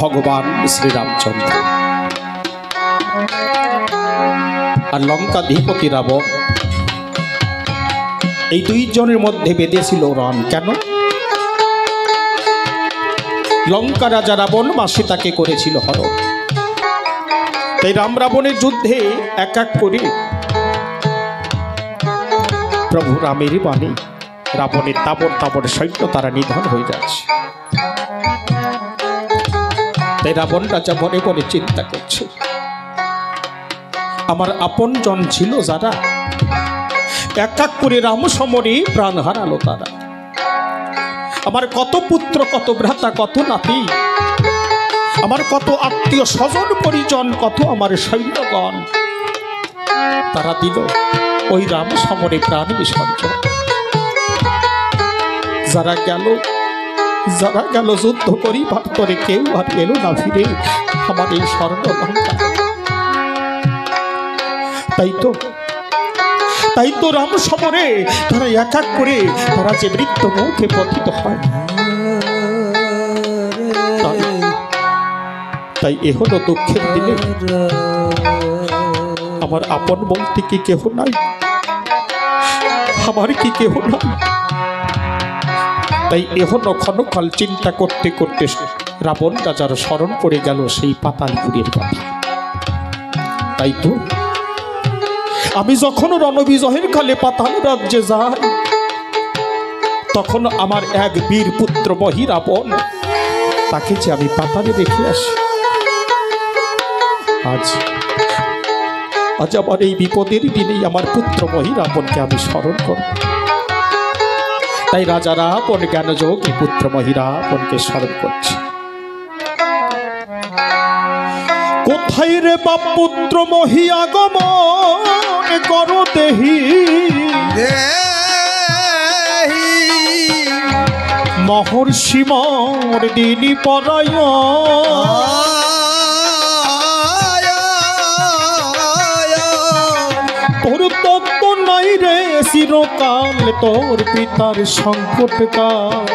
ভগবান শ্রীরামচন্দ্র আর লঙ্কাধিপতি রাবণ, এই দুইজনের মধ্যে বেঁধেছিল রণ। কেন? লঙ্কা রাজা রাবণ বা সীতাকে করেছিল হরণ। তাই রাম রাবণের যুদ্ধে এক এক করে প্রভু রামের বাণী রাবণের তাবর তাবর সৈন্য তারা নিধন হয়ে যাচ্ছে। তাই রাবণ রাজা মনে মনে চিন্তা করছে, আমার আপন জন ছিল যারা, এক এক করে রাম সমরে প্রাণ হারালো তারা। আমার কত পুত্র, কত ভ্রাতা, কত নাতি, আমার কত আত্মীয় স্বজন পরিজন, কত আমার সৈন্যগণ, তারা দিল ওই রাম সমরে প্রাণ বিসর্জন। যারা গেল যুদ্ধ করি ভাত করে, কেউ আর এলো না ফিরে আমার এই স্বর্ণ লঙ্কা। তাই তো রাম সমরে তারা এক এক করে তারা যে মৃত্যু মুখে পতিত হয়। তাই এ হলো দুঃখের দিনে আমার আপন বলতে কি কেহ নাই, আমার কি কেহ নাই। তাই এহনো ক্ষণকাল চিন্তা করতে করতে রাবণ রাজার স্মরণ পড়ে গেল সেই পাতালপুরের কথা। তাই তো আমি যখন রণবিজয়ের কালে পাতাল রাজ্যে যাই, তখন আমার এক বীর পুত্র মহি রাবণ, তাকে যে আমি পাতালে রেখে আসি। আজ আমার এই বিপদের দিনেই আমার পুত্র মহি রাবণকে আমি স্মরণ করব। তাই রাজা রাবণ জ্ঞানযোগী পুত্র মহি রাবণকে স্মরণ করছে। কোথায় রে বাপ পুত্র মহি আগমন করো দেহি, মহর্ষি মর দিনী পরায়, তোর তত্ত্ব নাই রে চিরকাল, তোর পিতার সংকট কাল,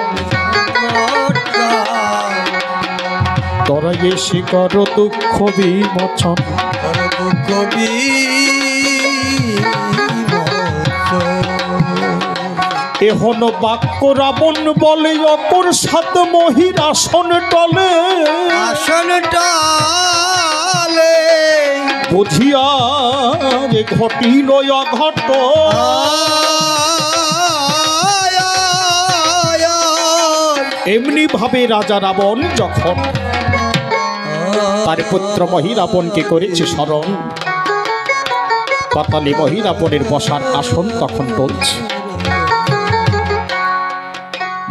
তোরা এসে কর দুঃখ বিমোচন। এহন বাক্য রাবণ বলে, অপর সাত মহির আসন টলে, বুঝিয়া যে ঘটিল অঘট। এমনি ভাবে রাজা রাবণ যখন তার পুত্র মহি রাবণকে করেছে স্মরণ, পাতালে মহি রাবণের বসার আসন তখন বলছে।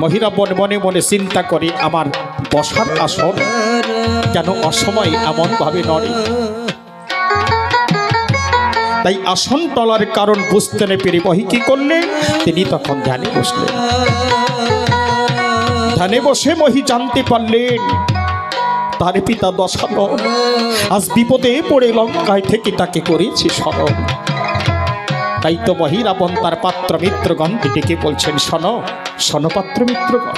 মহি রাবণ মনে মনে চিন্তা করে, আমার বসার আসন কেন অসময় এমন ভাবে নড়ে। তাই আসন টলার কারণ বুঝতে না পেরে মহি কি করলেন, তিনি তখন ধ্যানে বসলেন। ধ্যানে বসে মহি জানতে পারলেন তার পিতা দশানন আজ বিপদে পড়ে লঙ্কায় থেকে তাকে করেছে স্মরণ। তাই তো মহি রাবণ তার পাত্র মিত্রগণকে ডেকে বলছেন, শোনো পাত্র মিত্রগণ,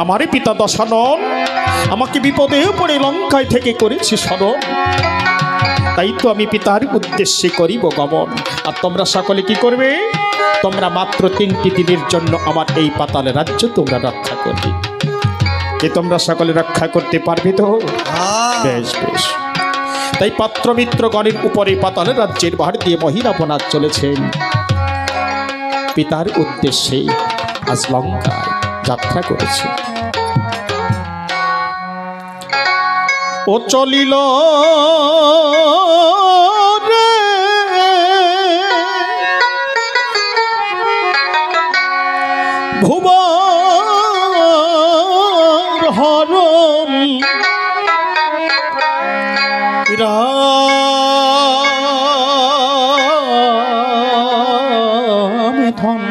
আমার পিতা দশানন আমাকে বিপদে পড়ে লঙ্কায় থেকে করেছে স্মরণ। তাই তো আমি পিতার উদ্দেশ্যে করিব গমন। আর তোমরা সকলে কি করবে? তোমরা মাত্র 3টি দিনের জন্য আমার এই পাতাল রাজ্য তোমরা রক্ষা করবে। তোমরা সকলে রক্ষা করতে পারবে তো? বেশ বেশ। তাই পাত্র মিত্রগণের উপরে পাতাল রাজ্যের ভার দিয়ে মহি রাবণ আজ চলেছেন পিতার উদ্দেশ্যে, আজ লঙ্কায় যাত্রা করেছে। ও চলিল রে ভুবন হরণ, রাম ধন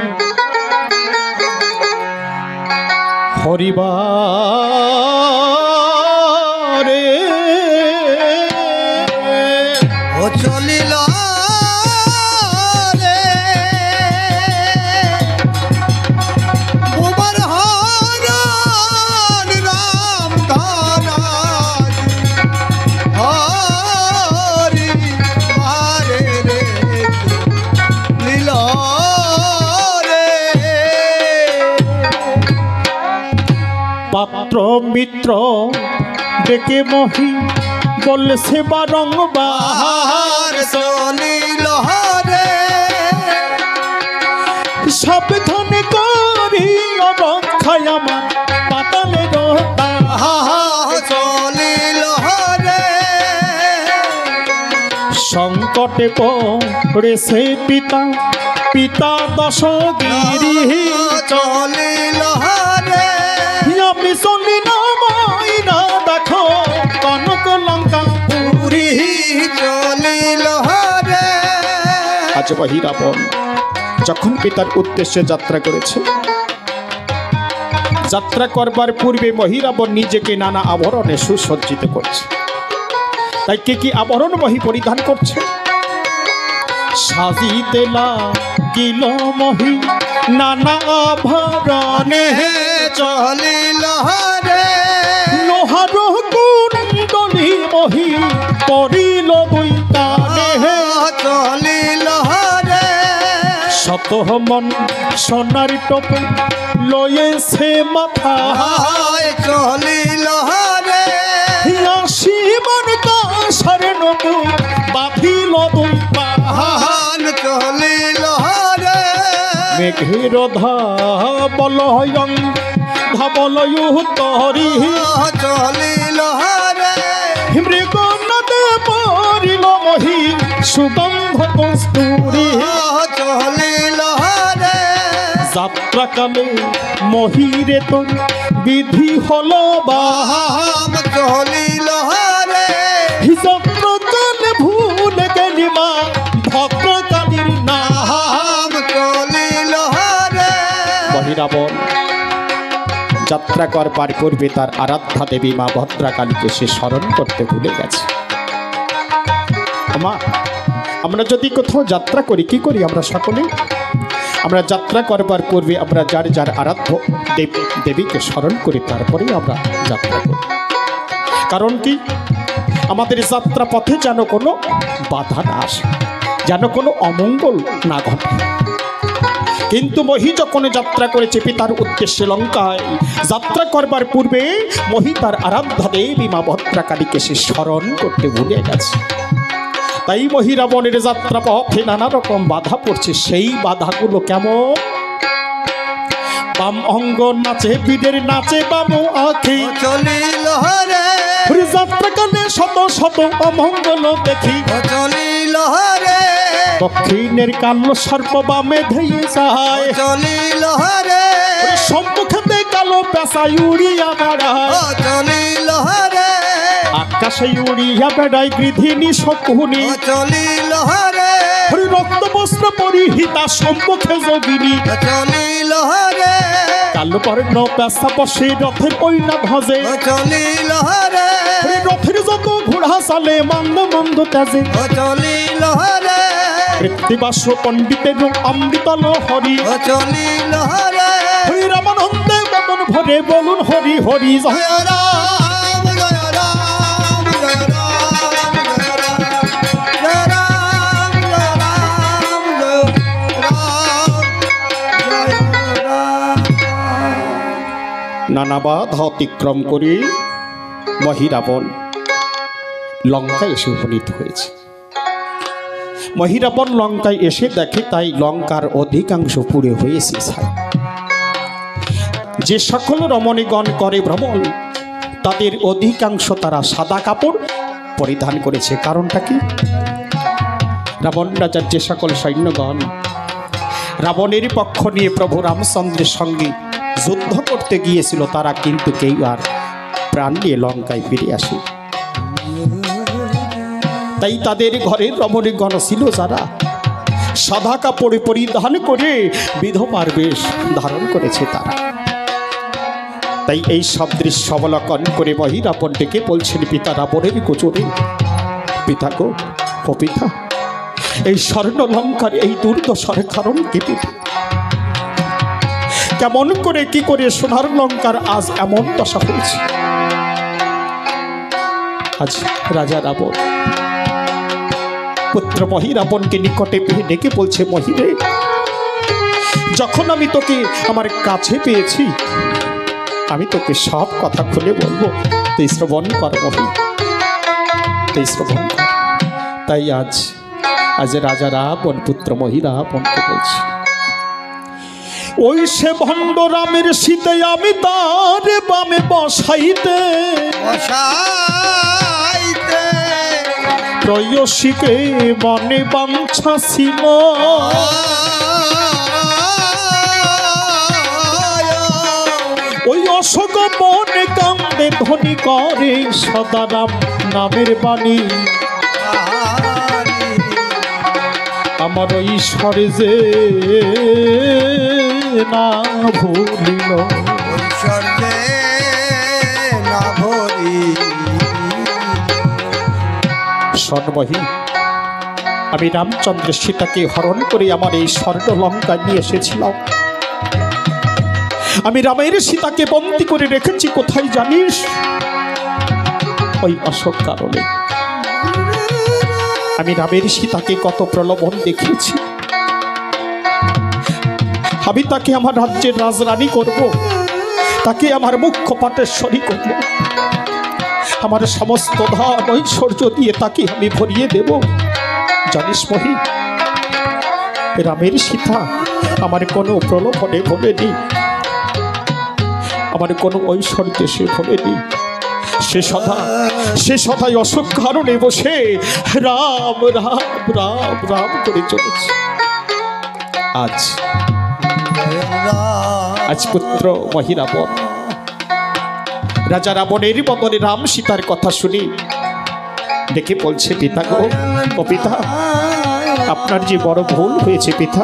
হরিবারে। ও চলিল রে ভুবন হরণ, রাম ধন মিত্র ডেকে মহি বলছে বারংবার চলিল রে সাবধানে করি রক্ষায় আমার পাতালে চলিল রে সংকটে পড়েছে পিতা পিতা দশগিরি চলিল রে আমি চলি না মাইনা দেখো কনক লঙ্কা পুরী চলিল রে আজ রাবণ যখন পিতার উদ্দেশ্যে যাত্রা করেছে, যাত্রা করবার পূর্বে মহিরাবণ নিজেকে নানা আভরণে সুসজ্জিত করছে। তাই কি আভরণ মহি পরিধান করছে? সাজিতে লাগিল মহি নানা আভরণে চলিল রে লোহার কুণ্ডলী মহি পরিল দুই কানে চলিল রে শত মন সোনার টোপে লয়েছে মাথা চলিল রে আশি মন কাশার নতু বাঁধিল দুই পাহাড় চলিল রে মেঘের ধাবলয়ং ধাবলয়ু তরি চলিল রে মৃগনদে পরিল মহি সুগন্ধ কস্তুরী চলিল রে যাত্রাকালে মহিরে তো বিধি হলো বাহাম চলিল রে যাত্রাকালে ভুলে গেলি মা ভদ্রকালীর নাম চলিল রে মহিরাবণ যাত্রা করবার পূর্বে তার আরাধ্যা দেবী মা ভদ্রাকালীকে সে স্মরণ করতে ভুলে গেছে। মা, আমরা যদি কোথাও যাত্রা করি কি করি? আমরা সকলে আমরা যাত্রা করবার পূর্বে আমরা যার যার আরাধ্য দেবীকে স্মরণ করি, তারপরেই আমরা যাত্রা করি। কারণ কি? আমাদের যাত্রা পথে যেন কোনো বাধা না আসে, যেন কোনো অমঙ্গল না ঘটে। কিন্তু মহি যখন যাত্রা করেছে পিতার উদ্দেশ্যে লঙ্কায়, যাত্রা করবার পূর্বে মহি তার আরাধ্যা দেবী মা ভদ্রাকালীকে সে স্মরণ করতে ভুলে গেছে। তাই মহিরাবণের যাত্রা পথে নানা রকম বাধা পড়ছে। সেই বাধাগুলো কেমন? বাম অঙ্গ নাচে বীরের নাচে বামু আখি চলিল রে যাত্রাকালে শত শত অমঙ্গল দেখি চলিল রে দক্ষিণের কালো সর্প বামে ধেয়ে যায় চলিল রে সম্মুখে কালো পেশা উড়িয়া বেড়ায় চলিল রে আকাশে উড়িয়া বেড়ায় গৃধিনী শকুনি চলিল রে রক্ত বস্ত্র পরিহিতা সম্মুখে যোগিনী চলিল রে কালো বর্ণ পেশা বসে রথের কইনা ভজে চলিল রে রথের যত ঘোড়া চালে মন্দ মন্দ তেজে চলিল রে কৃত্তিবাস পণ্ডিতের অমৃতল হরি চলিল রে হরি রামানন্দে বদন ভরে বলুন হরি হরি জয় জয় রাম জয় রাম জয় রাম জয় রাম জয় রাম জয় রাম নানা বাধা অতিক্রম করে মহিরাবণ লঙ্কায় এসে উপনীত হয়েছে। মহিরাবণ লঙ্কায় এসে দেখে তাই লঙ্কার অধিকাংশ পুড়ে হয়েছে ছাই। যে সকল রমণীগণ করে ভ্রমণ তাদের অধিকাংশ তারা সাদা কাপড় পরিধান করেছে। কারণটা কি? রাবণ রাজার যে সকল সৈন্যগণ রাবণের পক্ষ নিয়ে প্রভু রামচন্দ্রের সঙ্গে যুদ্ধ করতে গিয়েছিল তারা কিন্তু কেউ আর প্রাণ নিয়ে লঙ্কায় ফিরে আসে। তাই তাদের ঘরের রমণীগণ ছিল যারা সাদা কাপড় পরিধান করে বিধবার বেশ ধারণ করেছে তারা। তাই এই সব দৃশ্য অবলোকন করে মহিরাবণ ডেকে বলছেন পিতা রাবণের গোচরে, পিতা গো, ও পিতা, এই স্বর্ণ লঙ্কার এই দুর্দশার কারণ কি পিতা? কেমন করে কি করে সোনার লঙ্কার আজ এমন দশা হয়েছে? আজ রাজা রাবণ পুত্র মহিরাবণকে নিকটে পেয়ে ডেকে বলছে, মহিরে, যখন আমি তোকে আমার কাছে পেয়েছি আমি তোকে সব কথা খুলে বলবো, তুই শ্রবণ কর মহি, তুই শ্রবণ কর। তাই আজ রাজা রাবণ পুত্র মহিরাবণকে বলছি, ওই সে ভণ্ড রামের সীতে আমি তার বামে বসাইতে বসাইতে প্রেয়সীকে মনে বাঞ্ছা ছিল, ওই অশোক বনে কান্দে ধ্বনি করে সদারাম নামের বাণী, আমার ঈশ্বরে যে না ভুলিল, ঈশ্বর যে না ভরি। স্বর্ণমহী, আমি রামচন্দ্র সীতাকে হরণ করে আমার এই স্বর্ণ লঙ্কা নিয়ে এসেছিলাম। আমি রামের সীতাকে বন্দী করে রেখেছি কোথায় জানিস? ওই অশোক কারণে আমি রামের সীতাকে কত প্রলোভন দেখিয়েছি। আমি তাকে আমার রাজ্যের রাজরানী করব, তাকে আমার মুখ্য পাটেশ্বরী করব, আমার সমস্ত ধন ঐশ্বর্য দিয়ে তাকে আমি ভরিয়ে দেব। জানিস মহি, রামের সীতা আমার কোনো প্রলোভনে ভোলেনি, আমার কোনো ঐশ্বর্যে সে ভোলেনি। সে সদাই অশোক কারণে বসে রাম রাম রাম রাম করে চলেছে। আজ পুত্র মহিরাবণ রাজা রাবণের বদনে রাম সীতার কথা শুনি দেখে বলছে, পিতা গো, ও পিতা, আপনার যে বড় ভুল হয়েছে পিতা,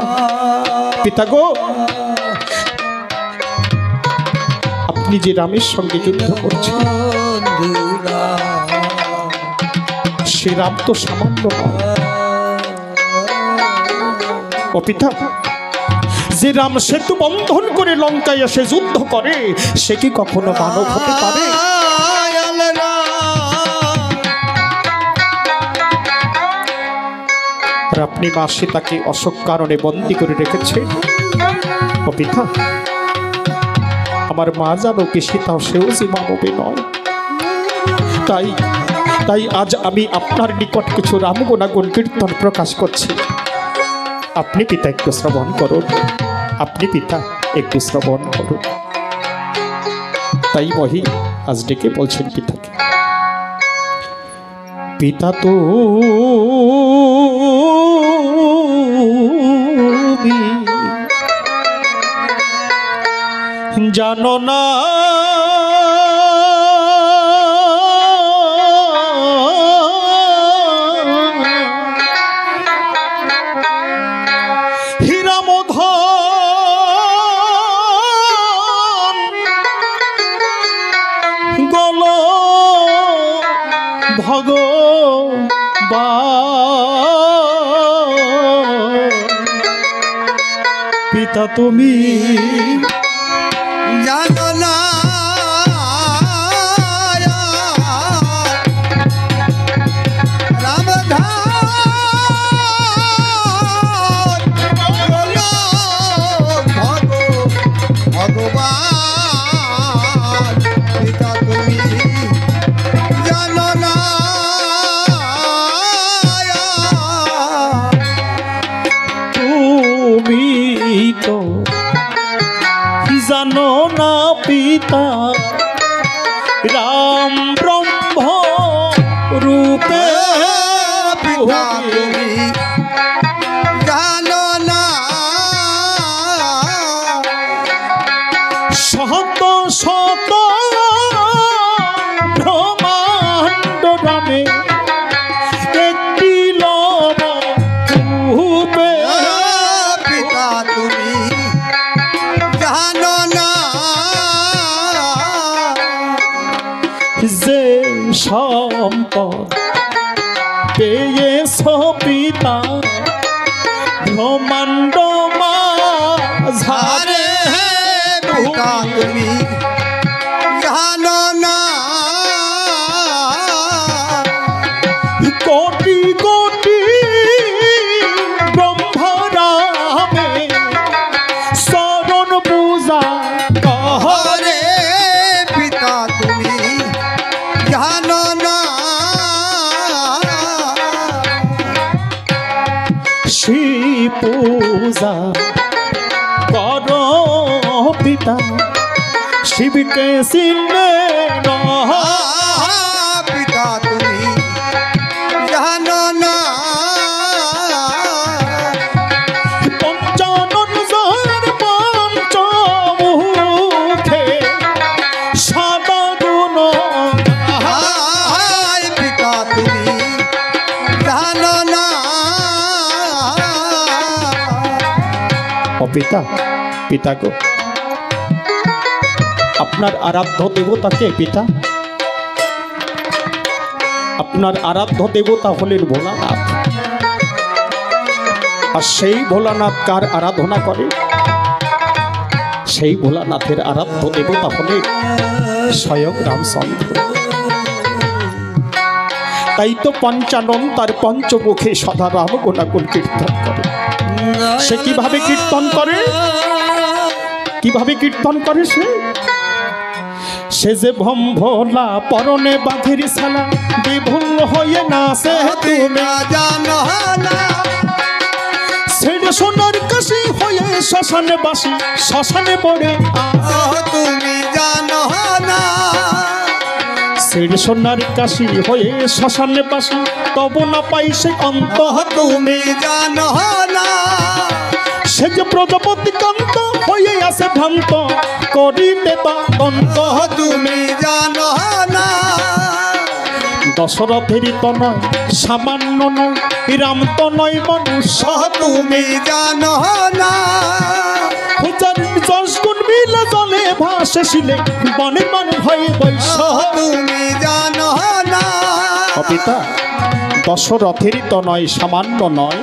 পিতা গো, আপনি যে রামের সঙ্গে যুদ্ধ করছেন সে রাম তো সামান্য নয়। ও পিতা, যে রাম সেতু বন্ধন করে লঙ্কায় এসে যুদ্ধ করে সে কি কখনো মানব হতে পারে? আর আপনি মা সীতাকে অশোক কারণে বন্দী করে রেখেছে। ও পিতা, আমার মা জানো কি সীতাও সেও যে মানবে নয়। তাই আজ আমি আপনার নিকট কিছু রামগুণাগুণ কীর্তন প্রকাশ করছি। আপনি পিতা একটু শ্রবণ করুন, আপনি পিতা একটু শ্রবণ করুন। তাই মহি আজ ডেকে বলছেন পিতাকে, পিতা তো জানো না পিতা তুমি জানো না ভগবান, পিতা তুমি জানো না, তুমি তো জানো না পিতা রাম ব্রহ্ম রূপে পিতা তুমি জানো না, শত শত ব্রহ্মাণ্ড রামে একটি লব রূপে পিতা তুমি জানো না, যে সম্পদ পেয়েছ পিতা ব্রহ্মাণ্ড মাঝারে পিতা তুমি জানো না, কোটি কোটি ব্রহ্মরামে শরণ পূজা হরে পূজা করো পিতা শিবকে সিনে পিতা তুমি জানো না পঞ্চানন যার পঞ্চমুখে সাদা গুণ পিতা তুমি জানো না ও পিতা পিতা গো আপনার আরাধ্য দেবতাকে পিতা আপনার আরাধ্য দেবতা হলেন ভোলানাথ আর সেই ভোলানাথ কার আরাধনা করে সেই ভোলানাথের আরাধ্য দেবতা হলেন স্বয়ং রামচন্দ্র তাই তো পঞ্চানন তার পঞ্চমুখে সদা রাম গুণাগুণ কীর্তন করে সে কিভাবে কীর্তন করে কিভাবে কীর্তন করে সে যে ভম ভোলা পরনে বাঘের সালা বিভুল হয়ে না সে তুমি জানো না ছেড়ে সোনার কাশি হয়ে শ্মশানে বাসি শ্মশানে পড়ে তুমি জানো না ছেড়ে সোনার কাশি হয়ে শ্মশানে বাসি তব না পাই সে অন্ত তুমি জানো না সে যে প্রজাপতি কান্ত হয়ে আসে ভ্রান্ত করিতে তা অন্ত তুমি জানো না দশরথের তো নয় সামান্য নয় রাম তো নয় মনুষ্য তুমি জানো না যশ গুণ মিলে জলে ভাসে শিলে বনের মান হয়ে বৈশ তুমি জানো না পিতা দশরথেরই তো নয় সামান্য নয়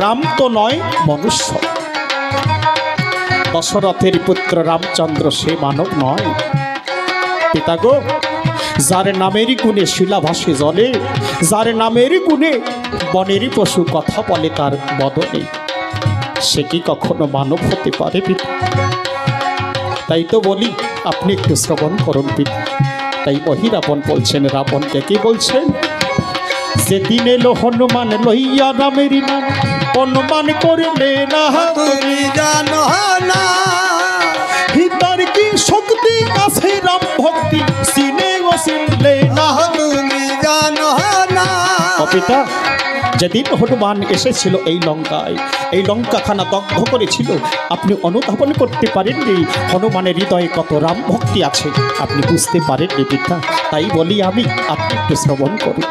রাম তো নয় মনুষ্য দশরথের পুত্র রামচন্দ্র সে মানব নয় পিতা গো যার নামেরই গুণে শিলা ভাসে জলে যার নামেরই গুণে বনেরই পশু কথা বলে তার বদনে সে কি কখনো মানব হতে পারে পিতা তাই তো বলি আপনি একটু শ্রবণ করুন পিতা তাই মহিরাবণ বলছেন রাবণকে কি বলছেন যেদিন এলো হনুমান লইয়া রামেরই নাম অনুমান করলে না তুমি জানো না হিতার কি শক্তি আছে রাম ভক্তি সিনে ও সিনলে না তুমি জানো না পিতা যেদিন হনুমান এসেছিল এই লঙ্কায় এই লঙ্কাখানা দগ্ধ করেছিল আপনি অনুধাবন করতে পারেননি হনুমানের হৃদয়ে কত রাম ভক্তি আছে আপনি বুঝতে পারেননি পিতা তাই বলি আমি আপনি একটু শ্রবণ করুন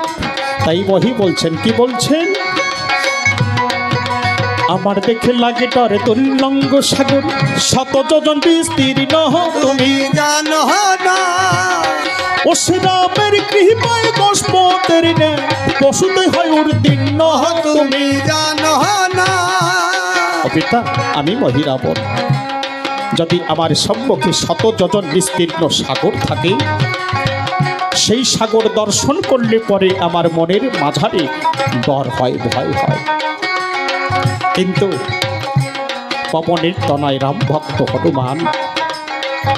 তাই বহি বলছেন কি বলছেন আমার দেখে লাগে টরে তুল্লঙ্গ সাগর শত যোজন বিস্তীর্ণ তুমি জানো না ও শ্রীরামের কৃপায় গোষ্পতের নে পশুতে হয় উর্দীর্ণ তুমি জানো না পিতা আমি মহিরাবণ যদি আমার সম্মুখে শত যোজন বিস্তীর্ণ সাগর থাকে সেই সাগর দর্শন করলে পরে আমার মনের মাঝারে ডর হয় ভয় হয় কিন্তু পবনের তনয় রাম ভক্ত হনুমান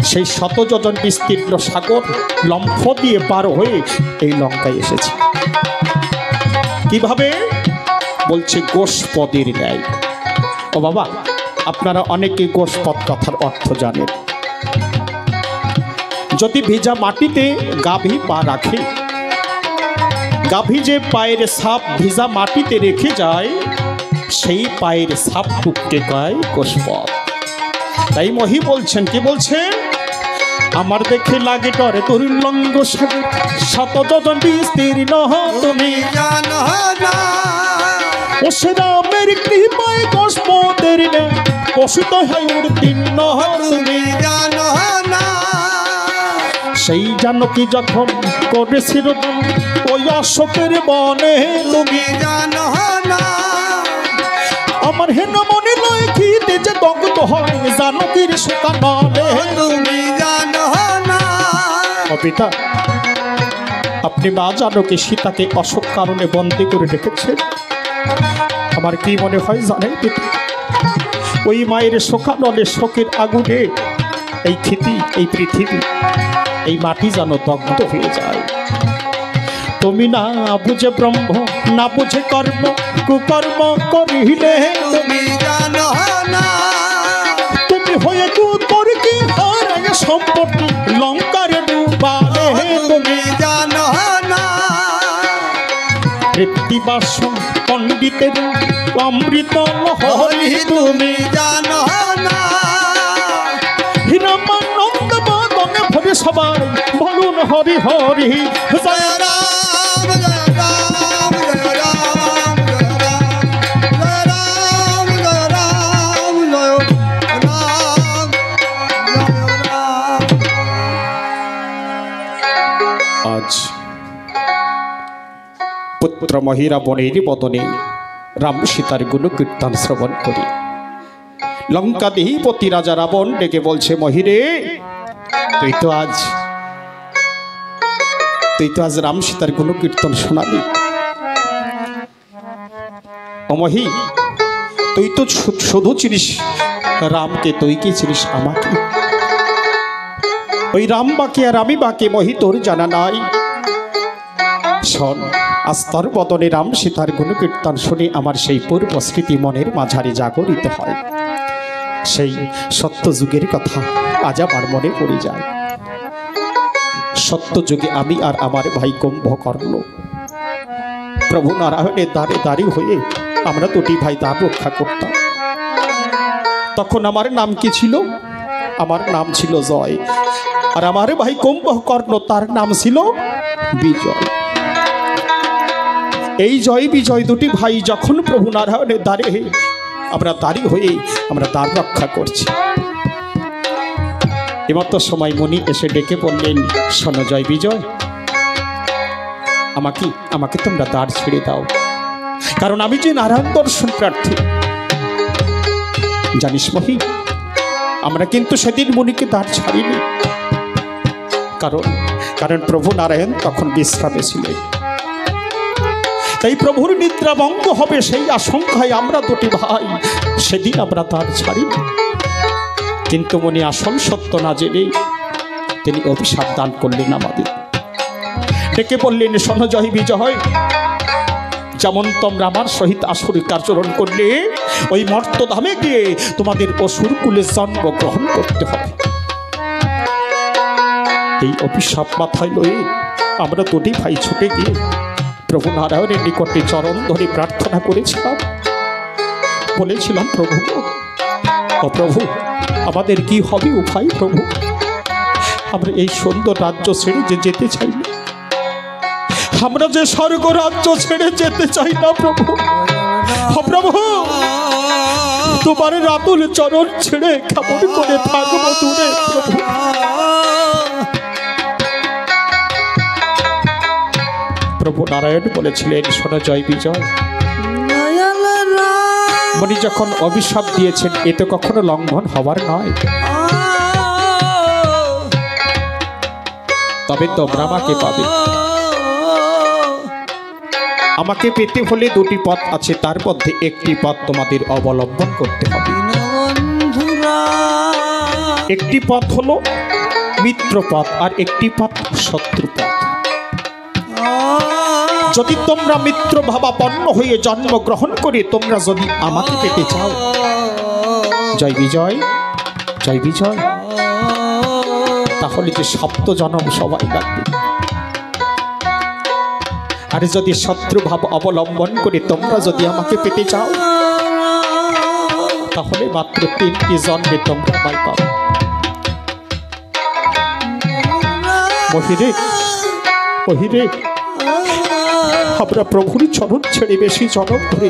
সেই শত যোজন বিস্তীর্ণ সাগর লম্ফ দিয়ে পার হয়ে এই লঙ্কায় এসেছে কিভাবে বলছে গোষ্পদের ন্যায় ও বাবা আপনারা অনেকে গোষ্পদ কথার অর্থ জানেন যদি ভেজা মাটিতে গাভী পা রাখে গাভী যে পায়ের ছাপ ভেজা মাটিতে রেখে যায় সেই পায়ের ছাপ টুকতে কয় গোষ্পদ তাই মহি বলছেন কি বলছেন আমার দেখে লাগে টরে তুল্লঙ্গ সাগর শত যোজন বিস্তীর্ণ তুমি জানো না ও শ্রীরামের কৃপায় গোষ্পদের নে পশুত হয় উর্দীর্ণ তুমি জানো না সেই জানকী যখন করেছিল ওই অশোকের বনে তুমি জানো না আমার হেন মনে লয় খিতে যে দগ্ধ হয় জানকীর শোকা নলে তুমি জানো না পিতা আপনি মা জানকী সীতাকে অশোক কারণে বন্দী করে রেখেছেন আমার কি মনে হয় জানেন পিতা ওই মায়ের শোকা নলে শোকের আগুনে এই খ্যাতি এই পৃথিবী এই মাটি যেন দগ্ধ হয়ে যায় তুমি না বুঝে ব্রহ্ম, না বুঝে কর্ম, কুকর্ম করিলে তুমি জানো না, তুমি হয়ে কুতর্কি হারায় সম্পত্তি লঙ্কারে ডুবালে তুমি জানো না, কৃত্তিবাস পণ্ডিতের অমৃত হরি হরি তুমি জানো না, হিরামানন্দ বদনে ভরে সবাই বলুন হরি হরি। জয় রাম জয় রাম জয় রাম জয় রাম জয় রাম জয় রাম জয় রাম। আজ পুত্র মহিরা বনের বদনে রাম সীতার গুণ কীর্তন শ্রবণ করি। লঙ্কাধিপতি রাজা রাবণ ডেকে বলছে, মহিরে তুই তো আজ রাম সীতার গুণ কীর্তন শোনাবি। ও মহি, তুই তো শুধু চিনিস রামকে, তুই কি চিনিস আমাকে? ওই রাম বাকে আর আমি বাকে মহি তোর জানা নাই। শোন, আস্তর বদনে রাম সীতার গুণ কীর্তন শুনে আমার সেই পূর্ব স্মৃতি মনের মাঝারে জাগরিত হয়। সেই সত্য যুগের কথা আজ আমার মনে পড়ে যায়। সত্য যুগে আমি আর আমার ভাই কুম্ভকর্ণ প্রভু নারায়ণের দ্বারে দ্বারে হয়ে আমরা দুটি ভাই দ্বার রক্ষা করতাম। তখন আমার নাম কি ছিল? আমার নাম ছিল জয়, আর আমার ভাই কুম্ভকর্ণ তার নাম ছিল বিজয়। এই জয় বিজয় দুটি ভাই যখন প্রভু নারায়ণের দ্বারে আমরা দাঁড়ি হয়ে আমরা দ্বার রক্ষা করছি, এবার তো সময় মনি এসে ডেকে বললেন, শোনো জয় বিজয়, আমাকে তোমরা দ্বার ছেড়ে দাও, কারণ আমি যে নারায়ণ দর্শন প্রার্থী। জানিস মহি, আমরা কিন্তু সেদিন মনিকে দ্বার ছাড়িনি, কারণ প্রভু নারায়ণ তখন বিশ্রামে ছিলেন। তাই প্রভুর নিদ্রা ভঙ্গ হবে সেই আশঙ্কায় আমরা দুটি ভাই সেদিন আমরা তার ছাড়িনি। কিন্তু মনি আসল সত্য না জেনে তিনি অভিশাপ দান করলেন আমাদের। ডেকে বললেন, শোনো জয় বিজয়, যেমন তোমরা আমার সহিত আসুরিক আচরণ করলে ওই মর্তধামে গিয়ে তোমাদের অসুর কুলে জন্ম গ্রহণ করতে হবে। এই অভিশাপ মাথায় লয়ে আমরা দুটি ভাই ছুটে গিয়ে প্রভু নারায়ণের নিকটে চরণ ধরে প্রার্থনা করেছিলাম। বলেছিলাম, প্রভু ও প্রভু, আমাদের কি হবে উপায়? প্রভু, আমরা এই সুন্দর রাজ্য ছেড়ে যে যেতে চাই না, আমরা যে স্বর্গ রাজ্য ছেড়ে যেতে চাই না প্রভু। ও প্রভু, তোমার রাতুল চরণ ছেড়ে কেমন করে থাকবো দূরে প্রভু। প্রভু নারায়ণ বলেছিলেন, শোনো জয় বিজয়, মনি যখন অভিশাপ দিয়েছেন এ তো কখনো লঙ্ঘন হবার নয়। তবে তোমরা আমাকে পাবে। আমাকে পেতে হলে দুটি পথ আছে, তার মধ্যে একটি পথ তোমাদের অবলম্বন করতে হবে। একটি পথ হলো মিত্র পথ, আর একটি পথ শত্রু পথ। যদি তোমরা মিত্র ভাবাপন্ন হয়ে জন্মগ্রহণ করে তোমরা যদি আমাকে পেতে চাও, জয় বিজয়, জয় বিজয়, তাহলে যে সপ্ত জন্ম সবাই লাগবে। আর যদি শত্রু ভাব অবলম্বন করে তোমরা যদি আমাকে পেতে চাও, তাহলে মাত্র 3টি জন্মে তোমরা আমায় পাবে। মহিরে, মহিরে, আমরা প্রভুর চরণ ছেড়ে বেশি জনম ধরে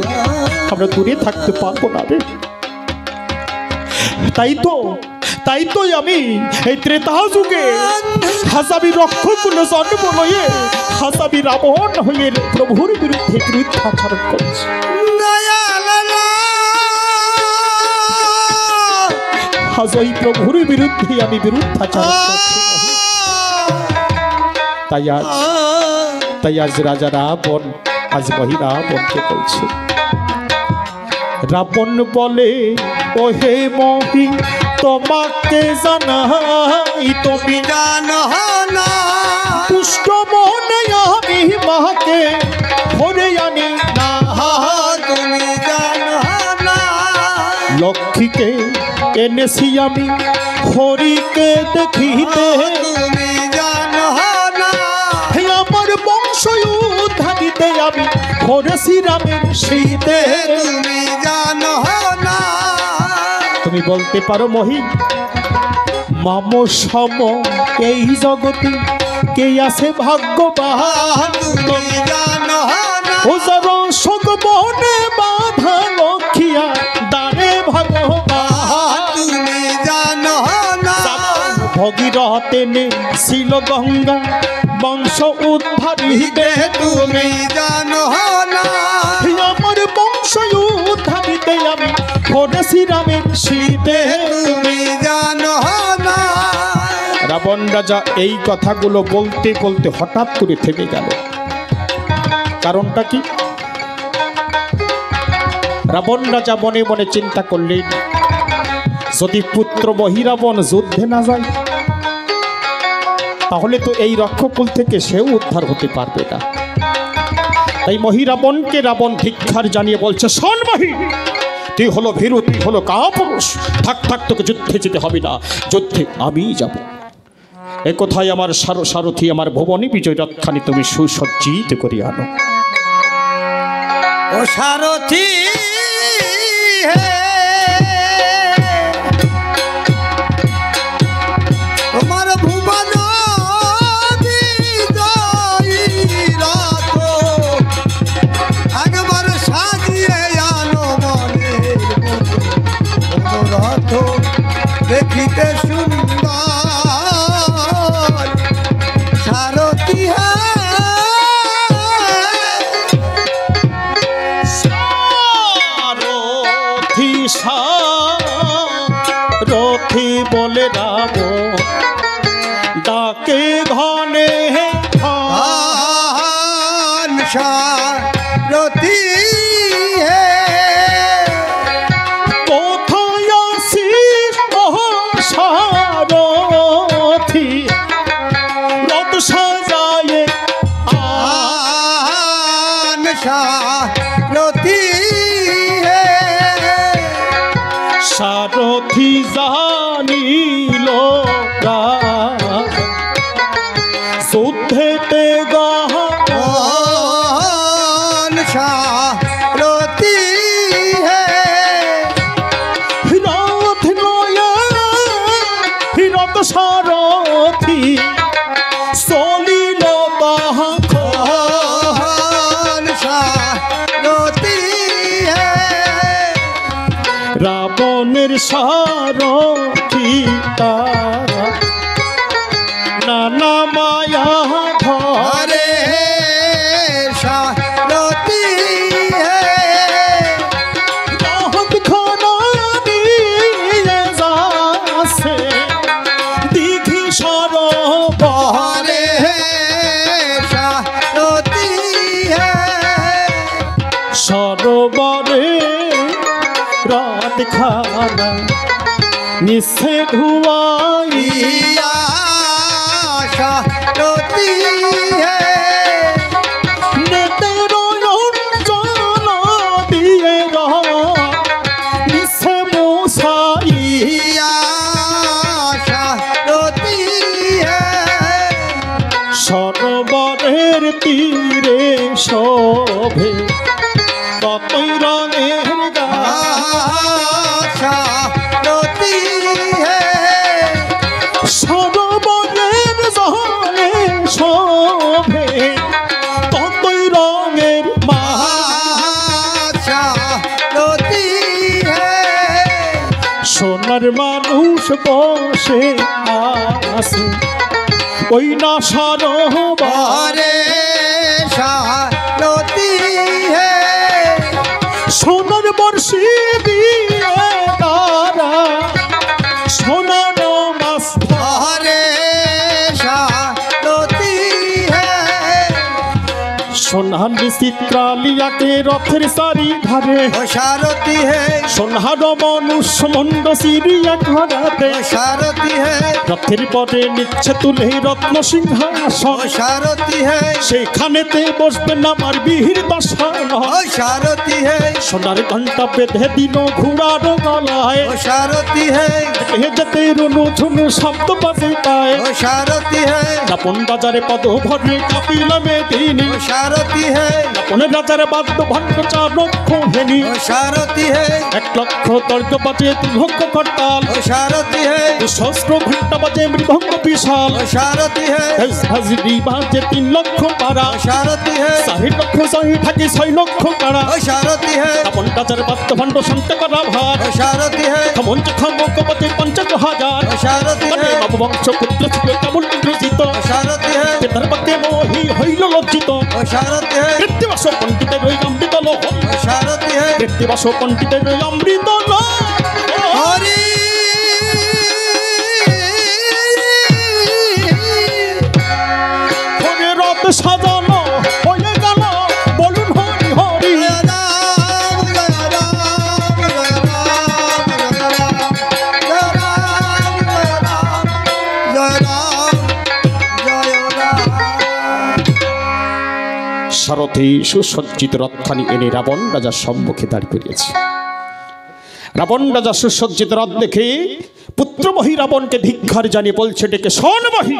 আমরা দূরে থাকতে পারবো না রে। তাই তো আমি এই ত্রেতা যুগে হাসাবি রক্ষকুল জন্ম লয়ে হাসাবি রাবণ হয়ে প্রভুর বিরুদ্ধে বিরুদ্ধাচরণ করছি। আজ ওই প্রভুর বিরুদ্ধে আমি বিরুদ্ধাচরণ করছি। তাই আজ রাজা রাবণ আজ মহিরাবণকে বলছে। রাবণ বলে, ও হে মহি, তোমাকে জানাই তুমি জানো না, পুষ্ট মনে আমি তাকে ধরে আনি না, তুমি জানো না লক্ষ্মীকে এনেছি আমি হরিকে দেখিতে, তুমি জানো না হে আমার বংশ উদ্ধারিতে আমি ধরেছি রামের শীতে। তুমি জানো না তুমি বলতে পারো মহি মাম সম এই জগতে কে আছে ভাগ্যবান, তুমি জানো না ও যার শোক বনে বাধা লক্ষ্মীয়া দাঁড়ে ভগবান। তুমি জানো না ভগীরথে নে ছিল গঙ্গা বংশ উদ্ধারিতে, তুমি জানো না আমার বংশ উদ্ধারিতে আমি ধরেছি রামের শীতে। তুমি জানো না রাবণ রাজা এই কথাগুলো বলতে বলতে হঠাৎ করে থেমে গেল। কারণটা কি? রাবণ রাজা মনে মনে চিন্তা করলেন, যদি পুত্র মহিরাবণ যুদ্ধে না যায় তাহলে তো এই রক্ষকুল থেকে সেও উদ্ধার হতে পারবে না। তাই মহিরাবণকে রাবণ ধিক্কার জানিয়ে বলছে, শোন মহি, তুই হলো ভীরু, তুই হলো কাপুরুষ, থাক থাক তোকে যুদ্ধে যেতে হবে না, যুদ্ধে আমিই যাব। এ কথায় আমার সারথী আমার ভুবনী বিজয় রথখানি তুমি সুসজ্জিত করিয়া আনো। ও সারথি হে তোমার ভুবন বিজয়ী রথ একবার সাজিয়ে আনো মনের মনোরথ, দেখিতে সুন্দর সারথি হে রথি বলে রাবণ ডাকে ঘনে সারথি হে কোথায় আসিস সারথি রথ সাজায়ে সারথি হে সারথি জানিল যুদ্ধেতে গান সারথি হে রথ নয়া রথ সারথি চলিল গান সারথি হে রাবণের সারথি নানা মায়া হরে সারথি হে দিঘি সরোবর হরে সারথি হে সরোবরে রাত খানা নিঃসে ধুয়াই ইয়া সারথি হে নেতের অঞ্জন দিয়ে নিঃসে মশাই ইয়া সারথি হে সরোবরের তীরে শোভে কতই রঙের গা সারথি হে সরোবরের জলে শোভে কতই রঙের মা সারথি হে সোনার মানুষ বসে আসে ওই না সরোবর হরে সারথি হে সোনার বর্ষি দিয়ে তারা সোনার মাছ হরে সারথি হে সোনালি চিত্রালিয়াকে রথের সারি ধারে ओ सारथी है সোনার মনুষ্য মন্ড সিরিয়া ঘরাতে ओ सारथी है রথের পরে নিচ্ছে তুলে রত্ন সিংহাসন ओ सारथी है সেখানেতে বসবেন আমার বীর দশান ओ सारथी है সোনার ঘন্টা বেঁধে দিল ঘোড়ার গলায় ओ सारथी है এ যেতে রুনু ঝুনু শব্দ বাজে তাই ओ सारथी है আপন বাজারে পদ ভরে কাপিলা মেদিনী ओ सारथी है আপন রাজার বাদ্য ভণ্ড চার লক্ষ হেনি ओ सारथी है 1 লক্ষ তর্ক বাজে 3 লক্ষ করতাল ओ सारथी है সহস্র ঘন্টা বাজে মৃদঙ্গ বিশাল ओ सारथी है হাজরি বাজে 3 লক্ষ পারা ओ सारथी है 60 লক্ষ 60 থাকে 6 লক্ষ পারা ओ सारथी है আপন রাজার বাদ্য ভণ্ড সন্ত করা ভার ओ सारथी है মঞ্চ খামক বাজে 50,000 ओ सारथी है বাবু বংশ পুত্র ছিল কেমন ইন্দ্রজিত ओ सारथी है পিতার বাক্যে মোহি হইল লজ্জিত ओ सारथी है কৃত্তিবাস পণ্ডিতের ওই অমৃত লোহ ओ सारथी है কৃত্তিবাস পণ্ডিতের ওই অমৃত লোহ हरि হরে রথ সাজানো হয়ে গেল বলুন হরি হরি সারথি সুসজ্জিত রথখানি এনে রাবণ রাজার সম্মুখে দাঁড় করিয়েছে রাবণ রাজা সুসজ্জিত রথ দেখে পুত্রমহী রাবণকে ধিক্কার জানিয়ে বলছে ডেকে শোন মহি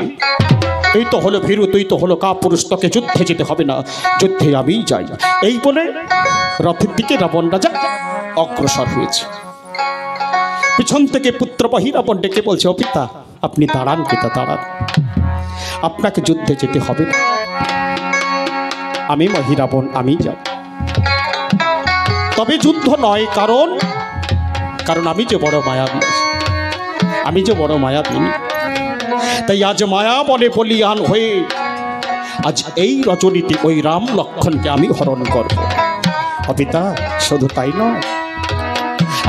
এই তো হলো ভীরু তুই তো হলো কাপুরুষ তোকে যুদ্ধে যেতে হবে না যুদ্ধে আমি যাই এই বলে রথের দিকে রাবণ রাজা অগ্রসর হয়েছে পিছন থেকে পুত্রমহী রাবণ ডেকে বলছে ও পিতা আপনি দাঁড়ান পিতা দাঁড়ান আপনাকে যুদ্ধে যেতে হবে না আমি মহি রাবণ আমি যাব তবে যুদ্ধ নয় কারণ আমি যে বড় মায়াবী আমি যে বড় মায়াবী তাই আজ মায়া বলে বলিয়ান হয়ে আজ এই রজনীতে ওই রাম লক্ষণকে আমি হরণ করব পিতা শুধু তাই নয়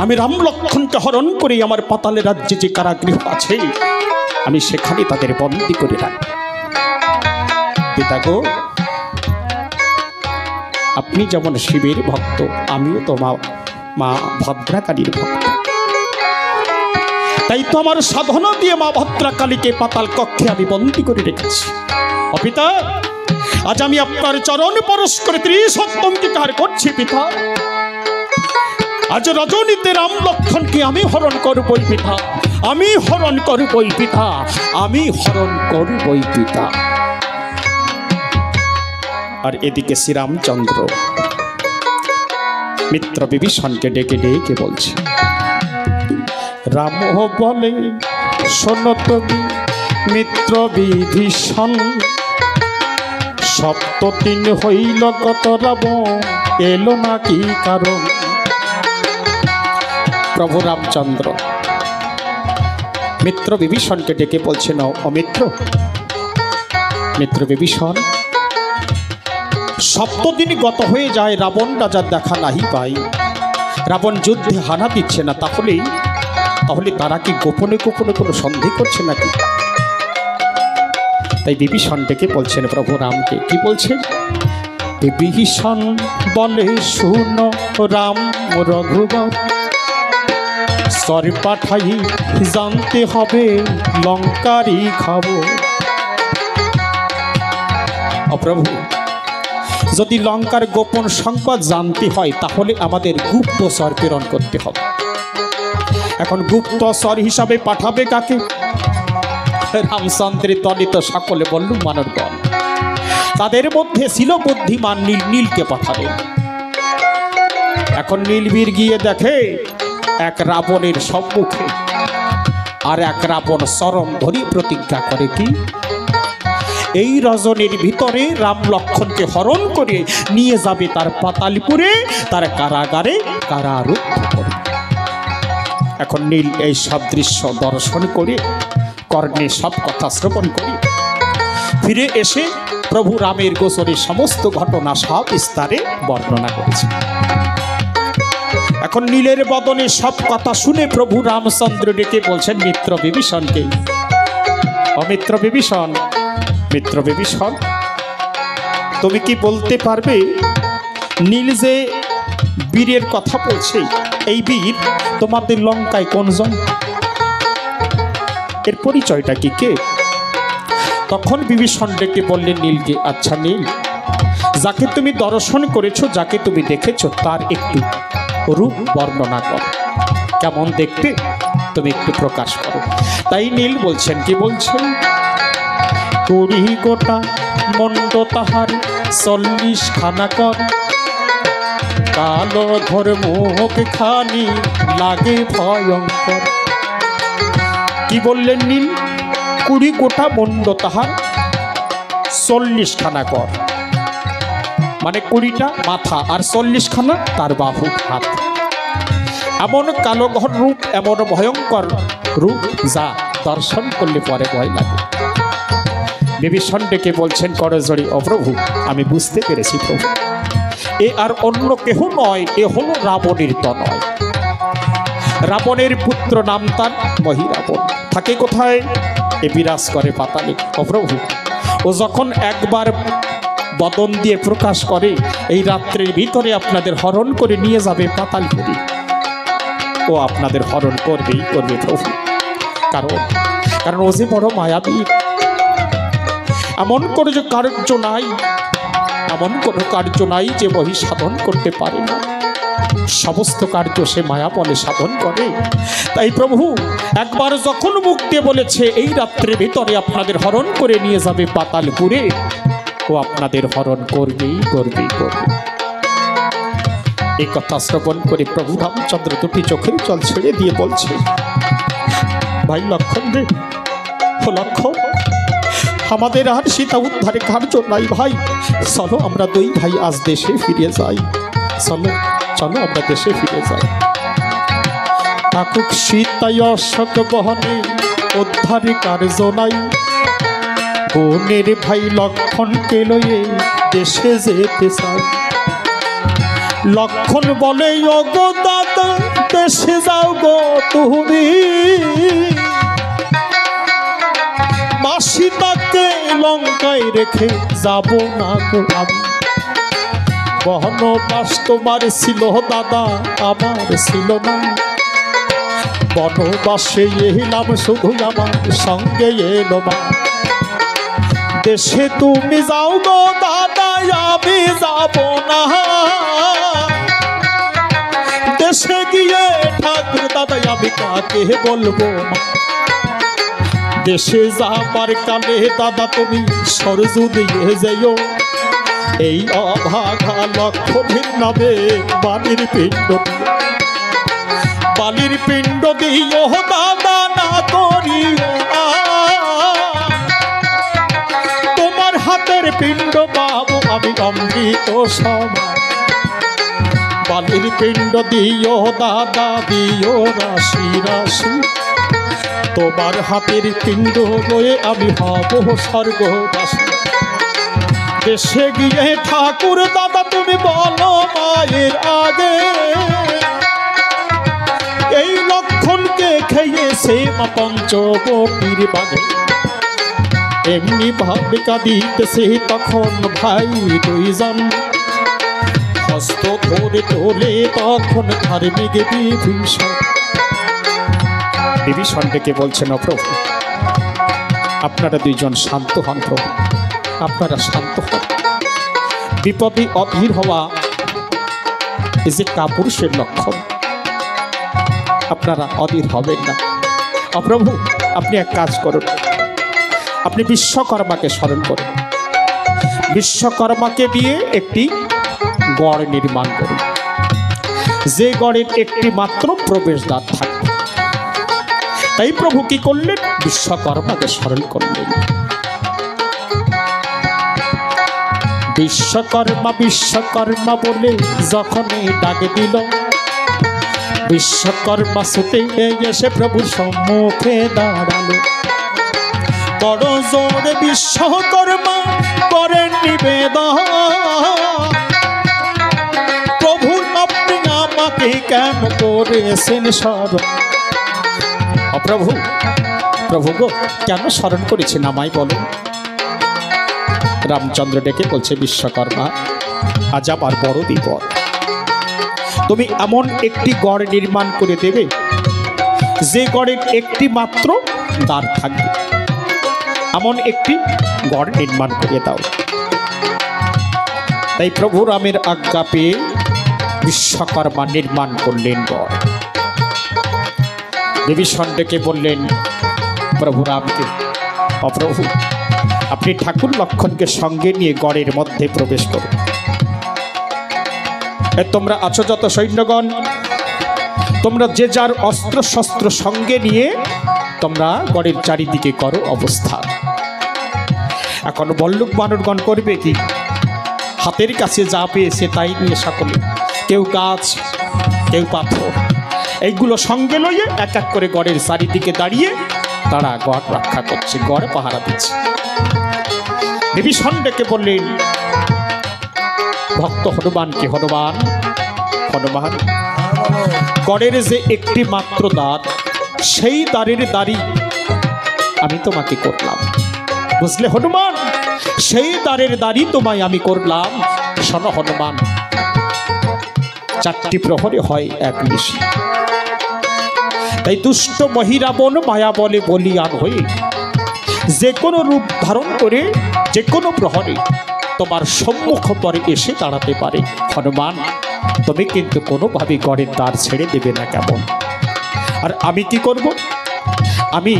আমি রাম লক্ষণকে হরণ করে আমার পাতালে রাজ্যে যে কারাগৃহ আছে আমি সেখানে তাদের বন্দী করে রাখব পিতা গো আপনি যেমন শিবের ভক্ত আমিও তো মা ভদ্রাকালীর ভক্ত তাই তো আমার সাধনা দিয়ে মা ভদ্রাকালীকে পাতাল কক্ষে আমি বন্দী করে রেখেছি পিতা আজ আমি আপনার চরণ পরশ করে ত্রিসপ্তমীকার করছি পিতা আজ রজনীতে রাম লক্ষণকে আমি হরণ করবই পিতা আমি হরণ করবই পিতা আমি হরণ করবই পিতা আর এদিকে শ্রীরামচন্দ্র মিত্র বিভীষণকে ডেকে ডেকে বলছে রাম বলে শোনো তুমি মিত্র বিভীষণ সপ্তদিন হইল কত রাবণ এলো না কি কারণ প্রভু রামচন্দ্র মিত্র বিভীষণকে ডেকে বলছেন অমিত্র মিত্র বিভীষণ সপ্তদিন গত হয়ে যায় রাবণ রাজার দেখা নাহি পাই রাবণ যুদ্ধে হানা দিচ্ছে না তাহলে তারা কি গোপনে গোপনে কোনো সন্ধি করছে নাকি তাই বিভীষণ ডেকে বলছেন প্রভু রামকে কি বলছেন বিভীষণ বলে শুনো রাম রঘুবর সর পাঠাই জানতে হবে লঙ্কারই খবর প্রভু যদি লঙ্কার গোপন সংবাদ জানতে হয় তাহলে আমাদের গুপ্তচর প্রেরণ করতে হবে এখন গুপ্তচর হিসাবে পাঠাবে কাকে রামচন্দ্রের দলিত সকলে বলল মানবগণ তাদের মধ্যে ছিল বুদ্ধিমান নীলকে পাঠাবে এখন নীলবীর গিয়ে দেখে এক রাবণের সম্মুখে আর এক রাবণ চরম ধরি প্রতিজ্ঞা করে কি এই রজনীর ভিতরে রাম লক্ষণকে হরণ করে নিয়ে যাবে তার পাতালপুরে তার কারাগারে কারারুদ্ধ করে এখন নীল এই সব দৃশ্য দর্শন করে কর্ণে সব কথা শ্রবণ করে ফিরে এসে প্রভু রামের গোচরে সমস্ত ঘটনা সব বিস্তারে বর্ণনা করেছে এখন নীলের বদনে সব কথা শুনে প্রভু রামচন্দ্র ডেকে বলছেন মিত্র বিভীষণকে অমিত্র বিভীষণ মিত্র বিভীষণ তুমি কি বলতে পারবে নীল যে বীরের কথা বলছে, এই বীর তোমাদের লঙ্কায় কোনজন? এর পরিচয়টা কি কে? তখন বিভীষণ ডেকে বললেন নীলকে, আচ্ছা নীল, যাকে তুমি দর্শন করেছো, যাকে তুমি দেখেছো, তার একটু রূপ বর্ণনা করো, কেমন দেখতে তুমি একটু প্রকাশ করো। তাই নীল বলছেন, কি বলছেন? 20 গোটা মন্ড তাহার 40 খানা কর, কালো ঘর মুখ খানি লাগে ভয়ঙ্কর। কি বললেন নীল? 20 গোটা মন্ড তাহার 40 খানা কর, মানে 20টা মাথা আর 40 খানা তার বাহু হাত। এমন কালো ঘর রূপ, এমন ভয়ঙ্কর রূপ যা দর্শন করলে পরে ভয় লাগে। বিভীষণ ডেকে বলছেন করজোড়ে, ও প্রভু, আমি বুঝতে পেরেছি প্রভু, এ আর অন্য কেহ নয়, এ হলো রাবণের তনয়। রাবণের পুত্র, নাম তার মহিরাবণ। থাকে কোথায়? এ বিরাজ করে পাতালে। ও প্রভু, ও যখন একবার বদন দিয়ে প্রকাশ করে, এই রাত্রের ভিতরে আপনাদের হরণ করে নিয়ে যাবে পাতালপুরী। ও আপনাদের হরণ করবেই করবে প্রভু, কারণ ও যে বড় মায়াবী। এমন কোনো যে কার্য নাই, এমন কোনো কার্য নাই যে বহি সাধন করতে পারে না। সমস্ত কার্য সে মায়া বলে সাধন করে। তাই প্রভু একবার যখন মুখ দিয়ে বলেছে, এই রাত্রের ভিতরে আপনাদের হরণ করে নিয়ে যাবে পাতালপুরে, ও আপনাদের হরণ করবেই করবেই করবে। এই কথা শ্রবণ করে প্রভু রামচন্দ্র দুটি চোখের জল ছেড়ে দিয়ে বলছে, ভাই লক্ষণ রে, ও লক্ষণ, আমাদের আর সীতা উদ্ধারে কার্য নাই ভাই, চলো আমরা দুই ভাই আজ দেশে ফিরে যাই। চলো চলো আমরা দেশে ফিরে যাই। থাকুক সীতাই অশোক বহনে, উদ্ধারে কার্য নাই, বোনের ভাই লক্ষণকে লয়ে দেশে যেতে চাই। লক্ষণ বলে, ও গো দাদা, দেশে যাও গো তুমি, মা সীতাকে লঙ্কায় রেখে যাব না গো আমি। বনবাস তোমার ছিল দাদা, আমার ছিল না, বনবাসে এলাম শুধু আমার সঙ্গে এলো মা। দেশে তুমি যাও গো দাদা, আমি যাব না, দেশে গিয়ে ঠাকুর দাদা আমি কাকে বলবো মা। দেশে যাবার কালে দাদা তুমি সরজু দিয়ে যাইও, এই অভাগা লক্ষণের নামে বালির পিণ্ড, বালির পিণ্ড দিও দাদা, না করিও তোমার হাতের পিণ্ড পাবো আমি অমৃত সমান। বালির পিণ্ড দিও দাদা, দিও রাশি রাশি, তোমার হাতের পিণ্ড রয়ে আমি হব স্বর্গবাসী। দেশে গিয়ে ঠাকুর দাদা তুমি বলো মায়ের আগে, এই লক্ষণকে খেয়েছে মা পঞ্চবটির বাগে। এমনি ভাবে কাঁদিতেছে তখন ভাই দুইজন, হস্ত ধরে তোলে তখন ধার্মিক বিভীষণ। বিভীষণ ডেকে বলছেন, ও প্রভু, আপনারা দুইজন শান্ত হন প্রভু, আপনারা শান্ত হন। বিপদে অধীর হওয়া এই যে কাপুরুষের লক্ষণ, আপনারা অধীর হবেন না। প্রভু আপনি এক কাজ করুন, আপনি বিশ্বকর্মাকে স্মরণ করুন, বিশ্বকর্মাকে দিয়ে একটি গড় নির্মাণ করুন, যে গড়ের একটি মাত্র প্রবেশদ্বার থাকবে। তাই প্রভু কি করলেন? বিশ্বকর্মাকে স্মরণ করলেন। বিশ্বকর্মা বিশ্বকর্মা বলে যখনই ডাক দিল, বিশ্বকর্মা ছুটে এসে প্রভুর সম্মুখে দাঁড়ালো। বড় জোরে বিশ্বকর্মা করেন নিবেদন, প্রভু আপনি আমাকে কেন করেছেন স্মরণ? প্রভু, প্রভু গো, কেন স্মরণ করেছেন আমায় বলো? রামচন্দ্র ডেকে বলছে, বিশ্বকর্মা, আজ আমার বড় বিপদ। তুমি এমন একটি গড় নির্মাণ করে দেবে যে গড়ের একটি মাত্র দ্বার থাকবে, এমন একটি গড় নির্মাণ করে দাও। তাই প্রভু রামের আজ্ঞা পেয়ে বিশ্বকর্মা নির্মাণ করলেন গড়। বিভীষণ ডেকে বললেন প্রভু রামকে, অপ্রভু, আপনি ঠাকুর লক্ষণকে সঙ্গে নিয়ে গড়ের মধ্যে প্রবেশ করুন। তোমরা আছো যত সৈন্যগণ, তোমরা যে যার অস্ত্র শস্ত্র সঙ্গে নিয়ে তোমরা গড়ের চারিদিকে করো অবস্থান। এখন বল্লুক বানরগণ করবে কি? হাতের কাছে যা পেয়েছে তাই নিয়ে সকলে, কেউ গাছ, কেউ পাথর, এইগুলো সঙ্গে লইয়ে এক এক করে গড়ের চারিদিকে দাঁড়িয়ে তারা গড় রক্ষা করছে, গড় পাহারা দিচ্ছে। বিভীষণ ডেকে বললেন ভক্ত হনুমানকে, হনুমান, হনুমান, গড়ের যে একটি মাত্র দ্বার, সেই দ্বারের দাঁড়ি আমি তোমাকে করলাম, বুঝলে হনুমান? সেই দ্বারের দাঁড়ি তোমায় আমি করলাম। শোনো হনুমান, 4টি প্রহরে হয় এক নিশি। তাই দুষ্ট মহিরাবণ মায়া বলে বলিয়ান হয়ে যে কোনো রূপ ধারণ করে যে কোনো প্রহরে তোমার সম্মুখ পরে এসে দাঁড়াতে পারে। হনুমান, তুমি কিন্তু কোনোভাবে গড়ের দ্বার ছেড়ে দেবে না, কেমন? আর আমি কি করব? আমি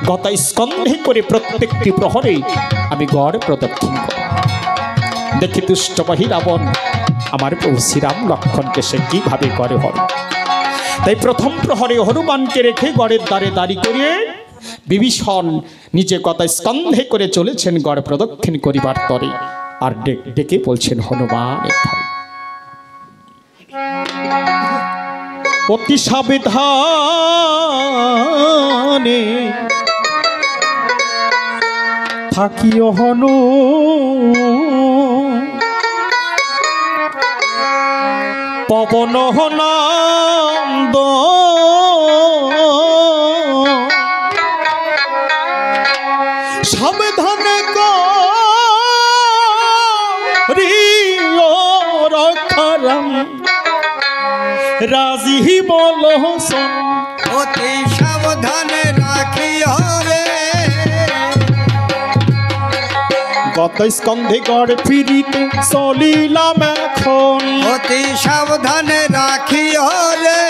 গতা স্কন্ধে করে প্রত্যেকটি প্রহরে আমি গড় প্রদক্ষিণ করব। দেখি দুষ্ট মহিরাবণ আমার প্রভু শ্রীরাম লক্ষণকে সে কিভাবে করে হল। তাই প্রথম প্রহরে হনুমানকে রেখে গড়ের দ্বারে দাঁড়ি করিয়ে বিভীষণ নিজে গতা স্কন্ধে করে চলেছেন গড় প্রদক্ষিণ করিবার তরে। আর ডেকে বলছেন, হনুমান, অতি সাবধানে থাকিও হনু, পবন নন্দ সাবধানে করিও রক্ষারাম, রাজি বল অতি সাবধানে রাখিও রে, গত স্কন্ধে গড় ফিরিতে চলিলাম এখন, অতি সাবধানে রাখিও রে,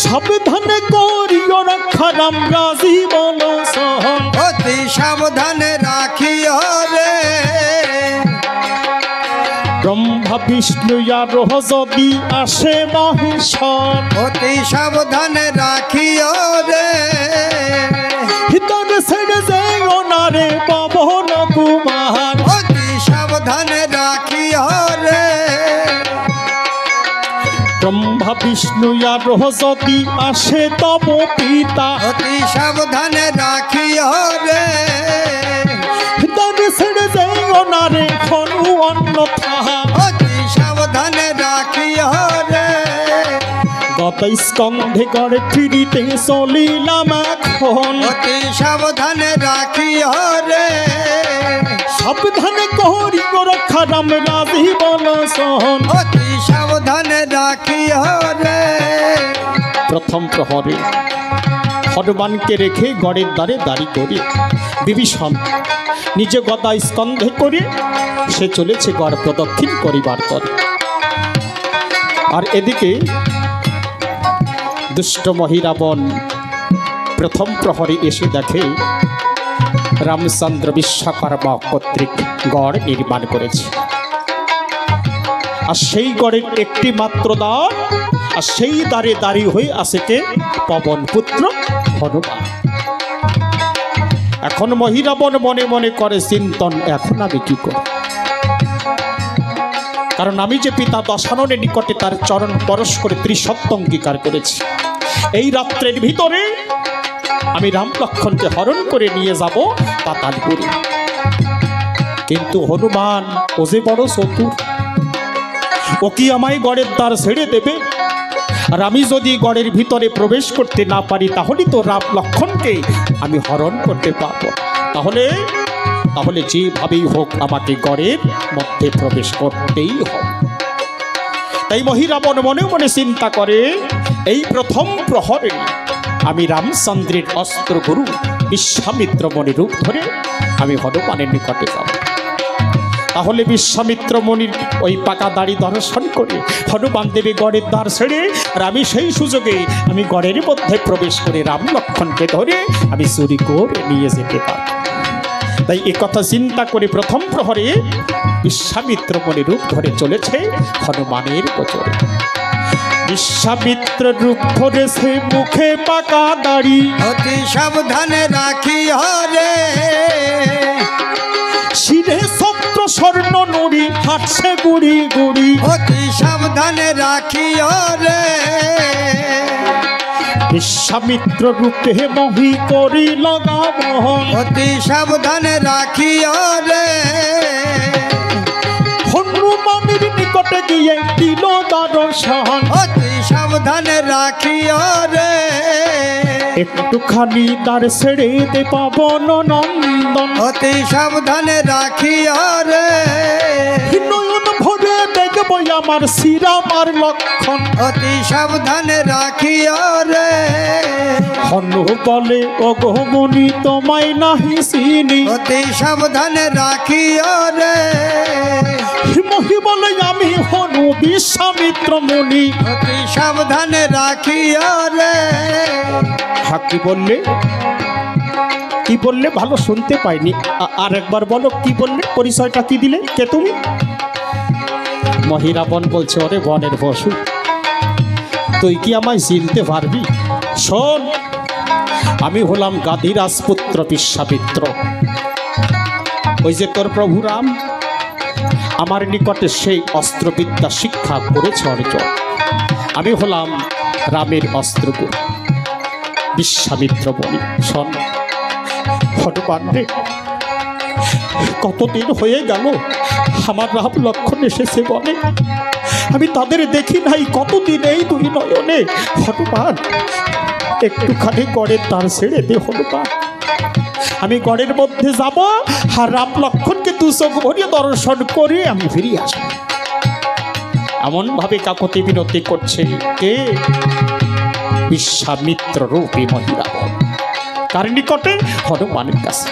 সাবধানে করিও রক্ষারাম, রাজি বল সহন, অতি সাবধানে রাখিও রে, ব্রহ্মা বিষ্ণু আর যদি আসে মহেশ্বর, অতি সাবধানে রাখিও রে, হিতরে ছেড়ে যেও না রে পবন কুমার, অতি সাবধানে রাখিও রে, ব্রহ্মা বিষ্ণু আর যদি আসে তব পিতা, অতি সাবধানে রাখিও রে, হিতরে ছেড়ে যেও না রে হনু অন্যথা, অতি সাবধানে রাখিও রে, গত স্কন্ধে গড়ে ফিরিতে চলিলাম এখন, অতি সাবধানে রাখিও রে, সাবধানে করিও রক্ষারাম, রাজি বল সহন। অতি সাবধানে রাখিও রে, প্রথম প্রহরে হনুমানকে রেখে গড়ের দ্বারে দাঁড়ি করে বিভীষণ নিজে গদা স্কন্ধে করে সে চলেছে গড় প্রদক্ষিণ করিবার তরে। আর এদিকে দুষ্ট মহিরাবণ প্রথম প্রহরে এসে দেখে রামচন্দ্র বিশ্বকর্মা কর্তৃক গড় নির্মাণ করেছে। আর সেই গড়ের একটি মাত্র দ্বার, আর সেই দ্বারে দাঁড়িয়ে হয়ে আছে কে? পবন পুত্র হনুমান। এখন মহিরাবণ মনে মনে করে চিন্তন, এখন আমি কি করব? কারণ আমি যে পিতা দশাননের নিকটে তার চরণ পরশ করে ত্রিসত্য অঙ্গীকার করেছি, এই রাত্রের ভিতরে আমি রাম লক্ষণকে হরণ করে নিয়ে যাব পাতালপুরে। কিন্তু হনুমান ও যে বড় চতুর, ও কি আমায় গড়ের দ্বার ছেড়ে দেবে? আর আমি যদি গড়ের ভিতরে প্রবেশ করতে না পারি তাহলে তো রাম লক্ষণকে আমি হরণ করতে পারবো। তাহলে তাহলে যেভাবেই হোক আমাকে গড়ের মধ্যে প্রবেশ করতেই হবে। তাই মহিরাবণ মনে মনে চিন্তা করে, এই প্রথম প্রহরে আমি রামচন্দ্রের অস্ত্রগুরু বিশ্বামিত্র মণি রূপ ধরে আমি হনুমানের নিকটে যাব। তাহলে বিশ্বামিত্র মণির ওই পাকা দাড়ি দর্শন করে হনুমান দেবী গড়ের দ্বার ছেড়ে, আর আমি সেই সুযোগে আমি গড়ের মধ্যে প্রবেশ করে রাম লক্ষ্মণকে ধরে আমি চুরি করে নিয়ে যেতে পারব। তাই এ কথা চিন্তা করে প্রথম প্রহরে বিশ্বামিত্র মণি রূপ ধরে চলেছে হনুমানের গোচরে। বিশ্বামিত্র রূপ ধরেছে, মুখে পাকা দাড়ি, অতি সাবধানে রাখিও রে, শিরে ছত্র স্বর্ণ নুড়ি, হাঁটছে গুড়ি গুড়ি, অতি সাবধানে রাখিও রে, বিশ্বামিত্র রূপে মহি করি লগাবহন, অতি সাবধানে রাখিও রে, হনুমানের নিকটে গিয়ে দিল দর্শন, অতি সাবধানে রাখিও রে, একটুখানি তার ছেড়ে দে পাবন নন্দন, অতি সাবধানে রাখিও রে, নয়ন ভরে দেখব আমার শ্রীরামার লক্ষণ, অতি সাবধানে রাখিও রে, হনু বলে অগমনি তোমায় নাহি চিনি, অতি সাবধানে রাখিও রে, মহি বলে আমি হনু বিশ্বামিত্র মুনি, অতি সাবধানে রাখিও রে, কি বললে, কি বললে ভালো শুনতে পাইনি, আর একবার বলো কি বললে, পরিচয়টা কি দিলে, কে তুমি? মহিরাবণ বলছে, ওরে বনের পশু, তুই কি আমায় চিনতে পারবি? শোন, আমি হলাম গাদি রাজপুত্র বিশ্বামিত্র, ওই যে তোর প্রভু রাম আমার নিকটে সেই অস্ত্রবিদ্যা শিক্ষা করেছে অর্জন, আমি হলাম রামের অস্ত্রগুরু বিশ্বামিত্র বলি। শোন হনুমান রে, কতদিন হয়ে গেল আমার রাম লক্ষণ এসেছে বনে, আমি তাদের দেখি নাই কতদিন এই দুই নয়নে। হনুমান একটুখানি গড়ের তার ছেড়ে দে হনুমান, আমি গড়ের মধ্যে যাব, আর রাম লক্ষণকে দু চোখ ভরিয়ে দর্শন করে আমি ফিরিয়ে আসবো। এমন ভাবে কাকতি বিনতি করছে কে? বিশ্বামিত্র রূপী মহিরাবণ। কার নিকটে? হনুমানের কাছে।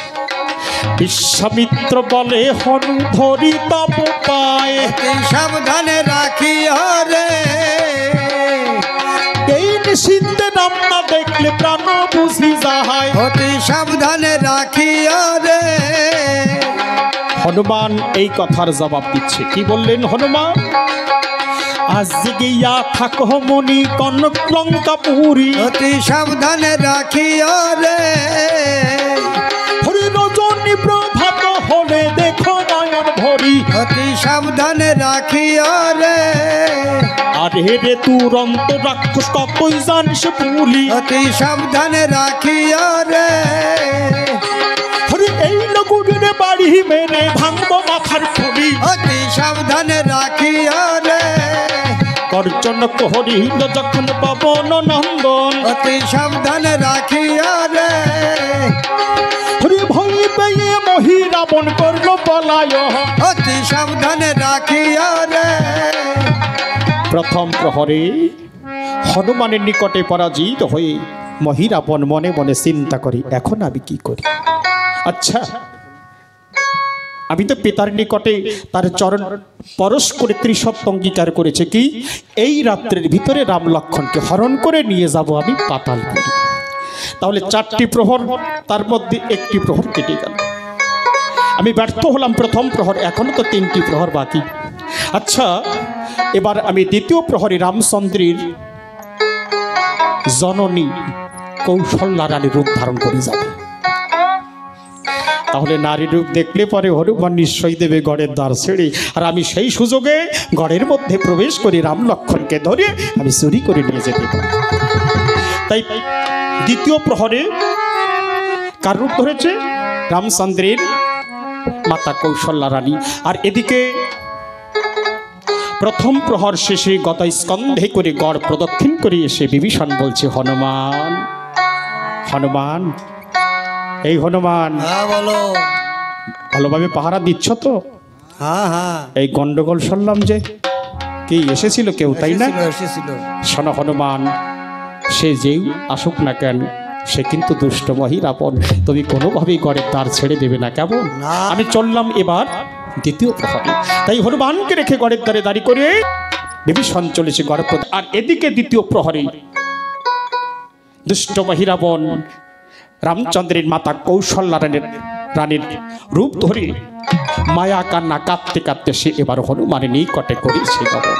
বিশ্বামিত্র বলে, হনু ধরি তপ পায়, অতি সাবধানে রাখিও রে, এই নিষিদ্ধে নাম না দেখলে প্রাণ বুঝি যাহায়, অতি সাবধানে রাখিও রে, হনুমান এই কথার জবাব দিচ্ছে। কি বললেন হনুমান? আজ গিয়া থাকো মনি কনক লঙ্কা পুরী, অতি সাবধানে রাখিও রে, হরি রজনী প্রভাত হলে দেখো নয়ন ভরি, অতি সাবধানে রাখিও রে, আরে রে তুরন্ত রাক্ষস কতই জানিস পুলি, অতি সাবধানে রাখিও রে, হরি এই লগুড়ে বাড়ি মেরে ভাঙবো মাথার খুলি, অতি সাবধানে রাখিও রে, গর্জন হরিল যখন পবন নন্দন, অতি সাবধানে রাখিও রে, হরি ভয় পেয়ে মহিরাবণ করলো পলায়, অতি সাবধানে রাখিও রে, প্রথম প্রহরে হনুমানের নিকটে পরাজিত হয়ে মহিরাবণ মনে মনে চিন্তা করি, এখন আমি কি করি? আচ্ছা, আমি তো পিতার নিকটে তার চরণ পরশ করে ত্রিসপ্ত অঙ্গীকার করেছে কি এই রাত্রের ভিতরে রাম লক্ষণকে হরণ করে নিয়ে যাব আমি পাতালপুরে। তাহলে 4টি প্রহর, তার মধ্যে 1টি প্রহর কেটে গেল, আমি ব্যর্থ হলাম প্রথম প্রহর, এখনো তো 3টি প্রহর বাকি। আচ্ছা, এবার আমি দ্বিতীয় প্রহরে রামচন্দ্রের জননী কৌশল্যা রানীর রূপ ধারণ করে যাব। তাহলে নারী রূপ দেখলে পরে হনুমান নিশ্চয়ই দেবে গড়ের দ্বার ছেড়ে, আর আমি সেই সুযোগে গড়ের মধ্যে প্রবেশ করি রাম লক্ষণকে ধরে আমি চুরি করে নিয়ে যেতে পারি। তাই দ্বিতীয় প্রহরে কার রূপ ধরেছে? রামচন্দ্রের মাতা কৌশল্যা রানী। আর এদিকে প্রথম প্রহর শেষে গদা স্কন্ধে করে গড় প্রদক্ষিণ করে এসে বিভীষণ বলছে, হনুমান, হনুমান, এই হনুমান, হ্যাঁ বলো। ভালোভাবে পাহারা দিচ্ছ তো? হ্যাঁ হ্যাঁ এই গন্ডগোল শুনলাম যে কি এসেছিল কেউ, তাই না? এসেছিল শোনো হনুমান, সে যেই আসুক না কেন, সে কিন্তু দুষ্ট মহিরাপন। তুমি কোনোভাবেই ঘরের দ্বার ছেড়ে দেবে না, কেমন? না। আমি চললাম এবার দ্বিতীয় প্রহরে। তাই হনুমানকে রেখে ঘরের দ্বারে দাঁড়িয়ে করে বিভীষণ চলেছে ঘর। আর এদিকে দ্বিতীয় প্রহরে দুষ্ট মহিরাবন রামচন্দ্রের মাতা কৌশল্যা রানীর রূপ ধরে মায়া কান্না কাঁদতে কাঁদতে সে এবার হনুমানের নিকটে করেছে গমন।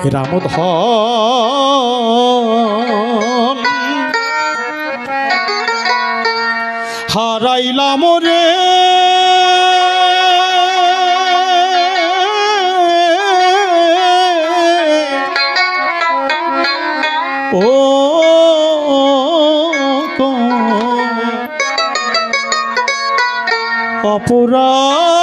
হে রামধন হারাইলাম রে, ও অপরাধে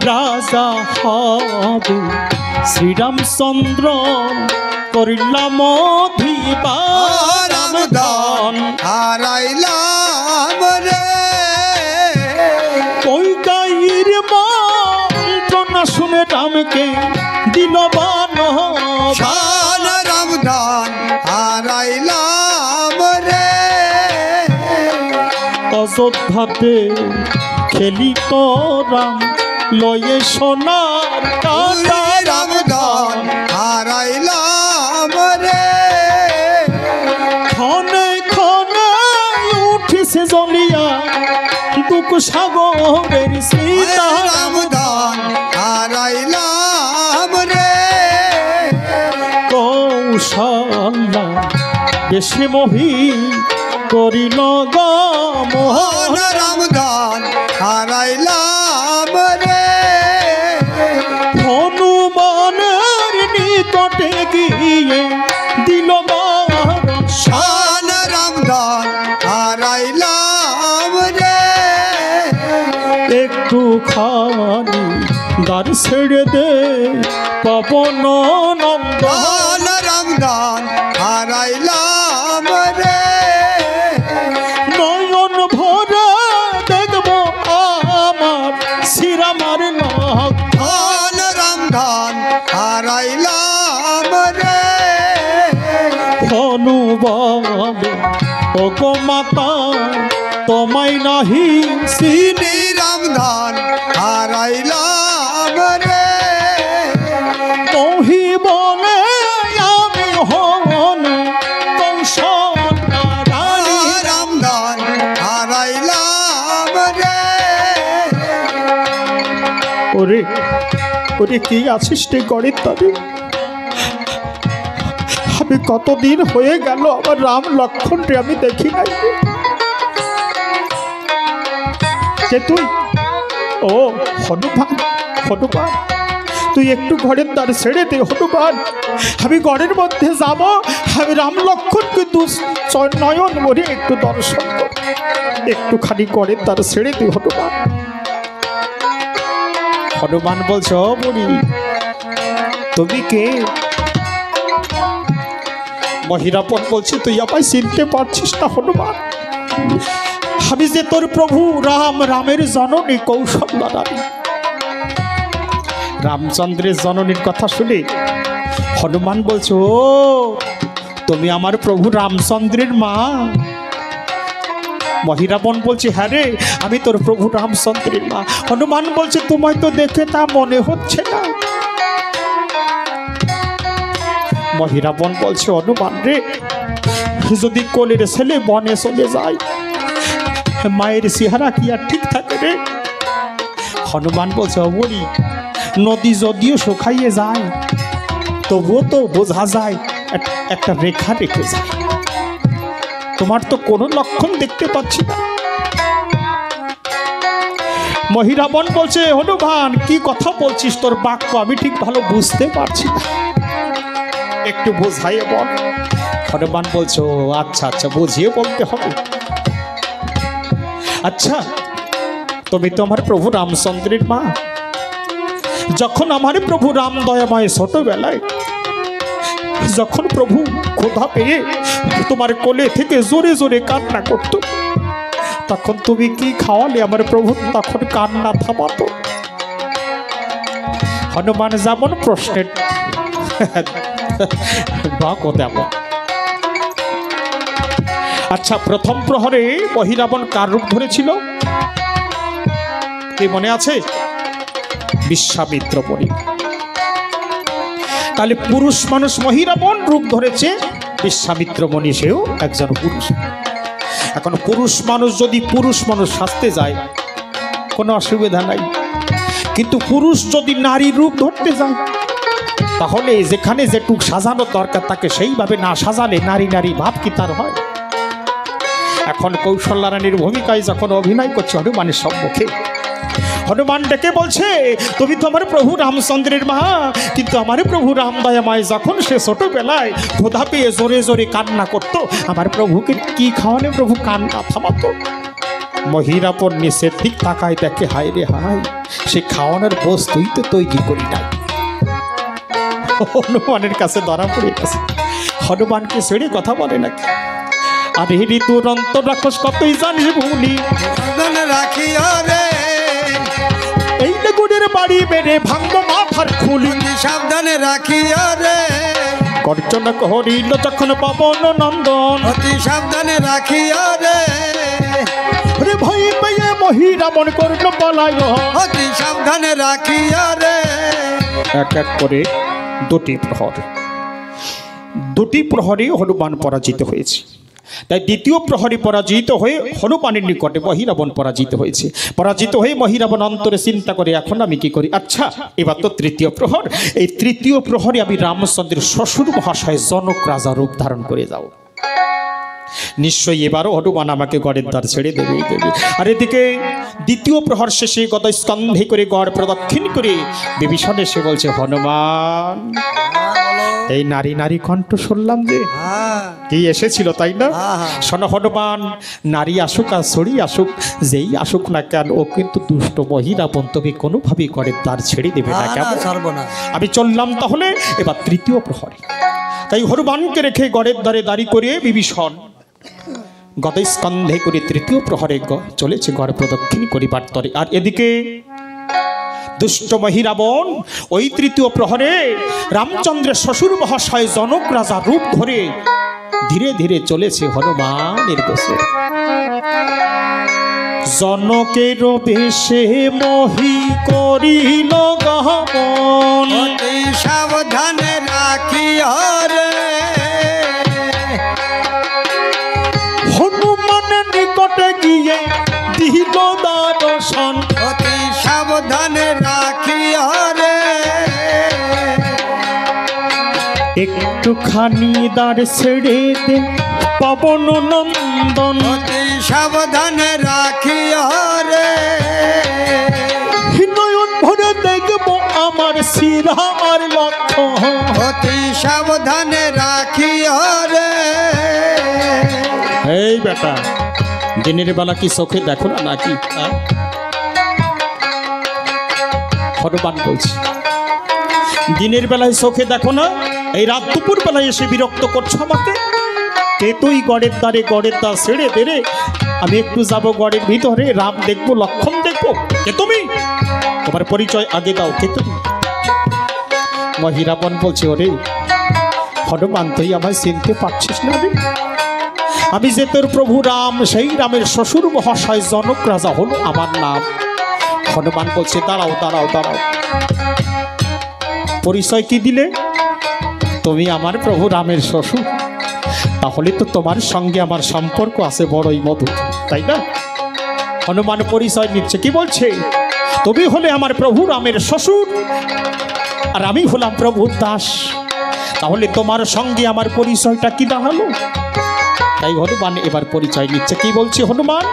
রাজা হবে শ্রীরামচন্দ্র করিলাম রামদান। হারাইলাম রে, ওই গাইর মন্ত্রণা শুনে রামকে দিল বান শান রামদান হারাইলাম রে, অযোধ্যাতে খেলিত রাম লয়ে সোনার কাটা রামদান হারাইলাম রে, ক্ষণে ক্ষণে উঠিছে জ্বলিয়া দুঃখ সাগরের সীতা রামদান হারাইলাম রে, কৌশল্যা বেশি মহি করিল গমন। রামদান হারাইলাম রে, হনুমানের নিকটে গিয়ে দিল শান রামদান হারাইলাম রে, একটুখানি দ্বার ছেড়ে দে পবন নন্দন। রামদান হারাইলাম রে, নয়ন ভরে দেখব আমার শ্রীরামার নাক। রামদান হারাইলাম রে, হনুবলে ও গো মাতা তোমায় নাহি চিনি। রামদান হারাইলাম রে, মহি বলে আমি হন কৌশল্যা রানী। রামদান হারাইলাম রে, ওরে ওরে কি আছিস রে গড়ের তারে? আমি কতদিন হয়ে গেল আমার রাম লক্ষণ রে আমি দেখি নাই। কে তুই? ও হনুমান, হনুমান তুই একটু ঘরের দ্বার ছেড়ে দে হনুমান। আমি ঘরের মধ্যে যাব, আমি রাম লক্ষণকে নয়ন ভরে একটু দর্শন কর। একটুখানি ঘরের দ্বার ছেড়ে দে হনুমান। হনুমান বলছো বুড়ি তুমি কে? মহিরাপন বলছি তুই আমায় চিনতে পারছিস না হনুমান? আমি যে তোর প্রভু রাম, রামের জননী কৌশল্যা রানী। রামচন্দ্রের জননীর কথা শুনে হনুমান বলছো তুমি আমার প্রভু রামচন্দ্রের মা? মহিরাবন বলছে হ্যাঁ রে, আমি তোর প্রভু রামচন্দ্রের মা। হনুমান বলছে তোমায় তো দেখে তা মনে হচ্ছে না। মহিরাবন বলছে হনুমান রে, যদি কোলের ছেলে বনে চলে যায় মায়ের চেহারা কি আর ঠিক থাকে রে? হনুমান বলছে অবনি, নদী যদিও শুকাইয়ে যায় তবুও তো বোঝা যায় একটা রেখা রেখে যায়। তোমার তো কোনো লক্ষণ দেখতে পাচ্ছি না। মহিরাবণ বলছে, হনুমান কি কথা বলছিস, তোর বাক্য আমি ঠিক ভালো বুঝতে পারছি না, একটু বোঝাইয়ে বল। হনুমান বলছে, ও আচ্ছা আচ্ছা, বুঝিয়ে বলতে হবে। আচ্ছা, তুমি তো আমার প্রভু রামচন্দ্রের মা। যখন আমার প্রভু রাম দয়াময় ছোটবেলায় যখন প্রভু ক্ষুধা পেয়ে তোমার কোলে থেকে জোরে জোরে কান্না করত, তখন তুমি কি খাওয়ালে আমার প্রভু তখন কান্না থামাতো? হনুমান যেমন প্রশ্নের দেব। আচ্ছা, প্রথম প্রহরে মহিরাবণ কার রূপ ধরেছিল কি মনে আছে? বিশ্বামিত্র মুনি। তাহলে পুরুষ মানুষ মহিরাবণ রূপ ধরেছে, বিশ্বামিত্র মুনি সেও একজন পুরুষ। এখন পুরুষ মানুষ যদি পুরুষ মানুষ সাজতে যায় কোনো অসুবিধা নাই, কিন্তু পুরুষ যদি নারী রূপ ধরতে যায় তাহলে যেখানে যেটুক সাজানোর দরকার তাকে সেইভাবে না সাজালে নারী নারী ভাব কি তার হয়? এখন কৌশল্যা রানীর ভূমিকায় যখন অভিনয় করছে হনুমানের সম্মুখে, হনুমান ডেকে বলছে, তুমি তো আমার প্রভু রামচন্দ্রের মা, কিন্তু আমার প্রভু রাম দয়াময় যখন সে ছোটবেলায় ক্ষুধা পেয়ে জোরে জোরে কান্না করতো, আমার প্রভুকে কি খাওয়ালে প্রভু কান্না থামাতো? মহিরাবণ নিচের দিক তাকায়, দেখে হায় রে হায়, সে খাওয়ানোর বস্তুই তো তৈরি করি নাই। হনুমানের কাছে ধরা পড়ে গেছে। হনুমানকে ছেড়ে কথা বলে নাকি? আরে ঋতুর অন্তর রাক্ষস কতই জানিস ভুলি, রাখিও রে এই গুড়ের বাড়ি বেড়ে ভাঙবো মাথার খুলি, সাবধানে রাখিও রে গর্জনা করিল যখন পবন নন্দন, অতি সাবধানে রাখিও রে রে ভয় পেয়ে মহিরাবণ করল পলায়ন, অতি সাবধানে রাখিও রে। এক এক করে দুটি প্রহরে হনুমান পরাজিত হয়েছে। তাই দ্বিতীয় প্রহরে পরাজিত হয়ে হনুমানের নিকটে মহিরাবণ পরাজিত হয়েছে। পরাজিত হয়ে মহিরাবণ অন্তরে চিন্তা করে, এখন আমি কি করি? আচ্ছা, এবার তো তৃতীয় প্রহর, এই তৃতীয় প্রহরে আমি রামচন্দ্রের শ্বশুর মহাশয় জনক রাজা রূপ ধারণ করে যাও, নিশ্চয়ই এবারও হনুমান আমাকে গড়ের দ্বার ছেড়ে দেবে। আর এদিকে দ্বিতীয় প্রহর শেষে গদ স্কন্ধে করে গড় প্রদক্ষিণ করে বিভীষণ এসে বলছে, হনুমান এই নারী নারী কণ্ঠ শুনলাম যে কি এসেছিল, তাই না? শোনো হনুমান, নারী আসুক আর ছড়ি আসুক, যেই আসুক না কেন, ও কিন্তু দুষ্ট মহিরাবণ, তুমি কোনোভাবেই গড়ের দ্বার ছেড়ে দেবে না কেমন? আমি চললাম তাহলে এবার তৃতীয় প্রহরে। তাই হনুমানকে রেখে গড়ের দ্বারে দাঁড়ি করিয়ে বিভীষণ গদস্কন্ধে করে তৃতীয় প্রহরে চলেছে গড় প্রদক্ষিণ করিবার তরে। আর এদিকে দুষ্ট মহিরাবণ ওই তৃতীয় প্রহরে রামচন্দ্রের শ্বশুর মহাশয় জনক রাজা রূপ ধরে ধীরে ধীরে চলেছে হনুমানের গোসে। জনকের বেশে মহি করিল গমন, অতি সাবধানে রাখিও রে হনুমানের নিকটে গিয়ে দিল দর্শন, অতি সাবধানে রাখিও রে একটুখানি দ্বার ছেড়ে দে পবন নন্দন, অতি সাবধানে রাখিও রে নয়ন ভরে দেখব আমার শ্রীরামার লক্ষ্য, অতি সাবধানে রাখিও রে। এই বেটা, দিনের বেলা কি চোখে দেখো না নাকি? হনুমান বলছি, দিনের বেলায় চোখে দেখো না? এই রাত দুপুর বেলায় এসে বিরক্ত করছো আমাকে? কে তুই? গড়ের দ্বার ছেড়ে দে রে, আমি একটু যাব গড়ের ভিতরে, রাম দেখবো, লক্ষণ দেখবো। কে তুমি? তোমার পরিচয় আগে দাও, কে তুমি? মহিরাবণ বলছে, ওরে হনুমান, তুই আমায় চিনতে পারছিস না রে? আমি যে তোর প্রভু রাম, সেই রামের শ্বশুর মহাশয় জনক রাজা হলো আমার নাম। হনুমান বলছে, দাঁড়াও দাঁড়াও দাঁড়াও, পরিচয় কি দিলে? তুমি আমার প্রভু রামের শ্বশুর, তাহলে তো তোমার সঙ্গে আমার সম্পর্ক আছে বড়ই মধুর, তাই না? হনুমান পরিচয় নিচ্ছে, কি বলছে? তুমি হলে আমার প্রভু রামের শ্বশুর আর আমি হলাম প্রভুর দাস, তাহলে তোমার সঙ্গে আমার পরিচয়টা কি দাঁড়ালো? তাই হনুমান এবার পরিচয় নিচ্ছে। কি বলছে হনুমান?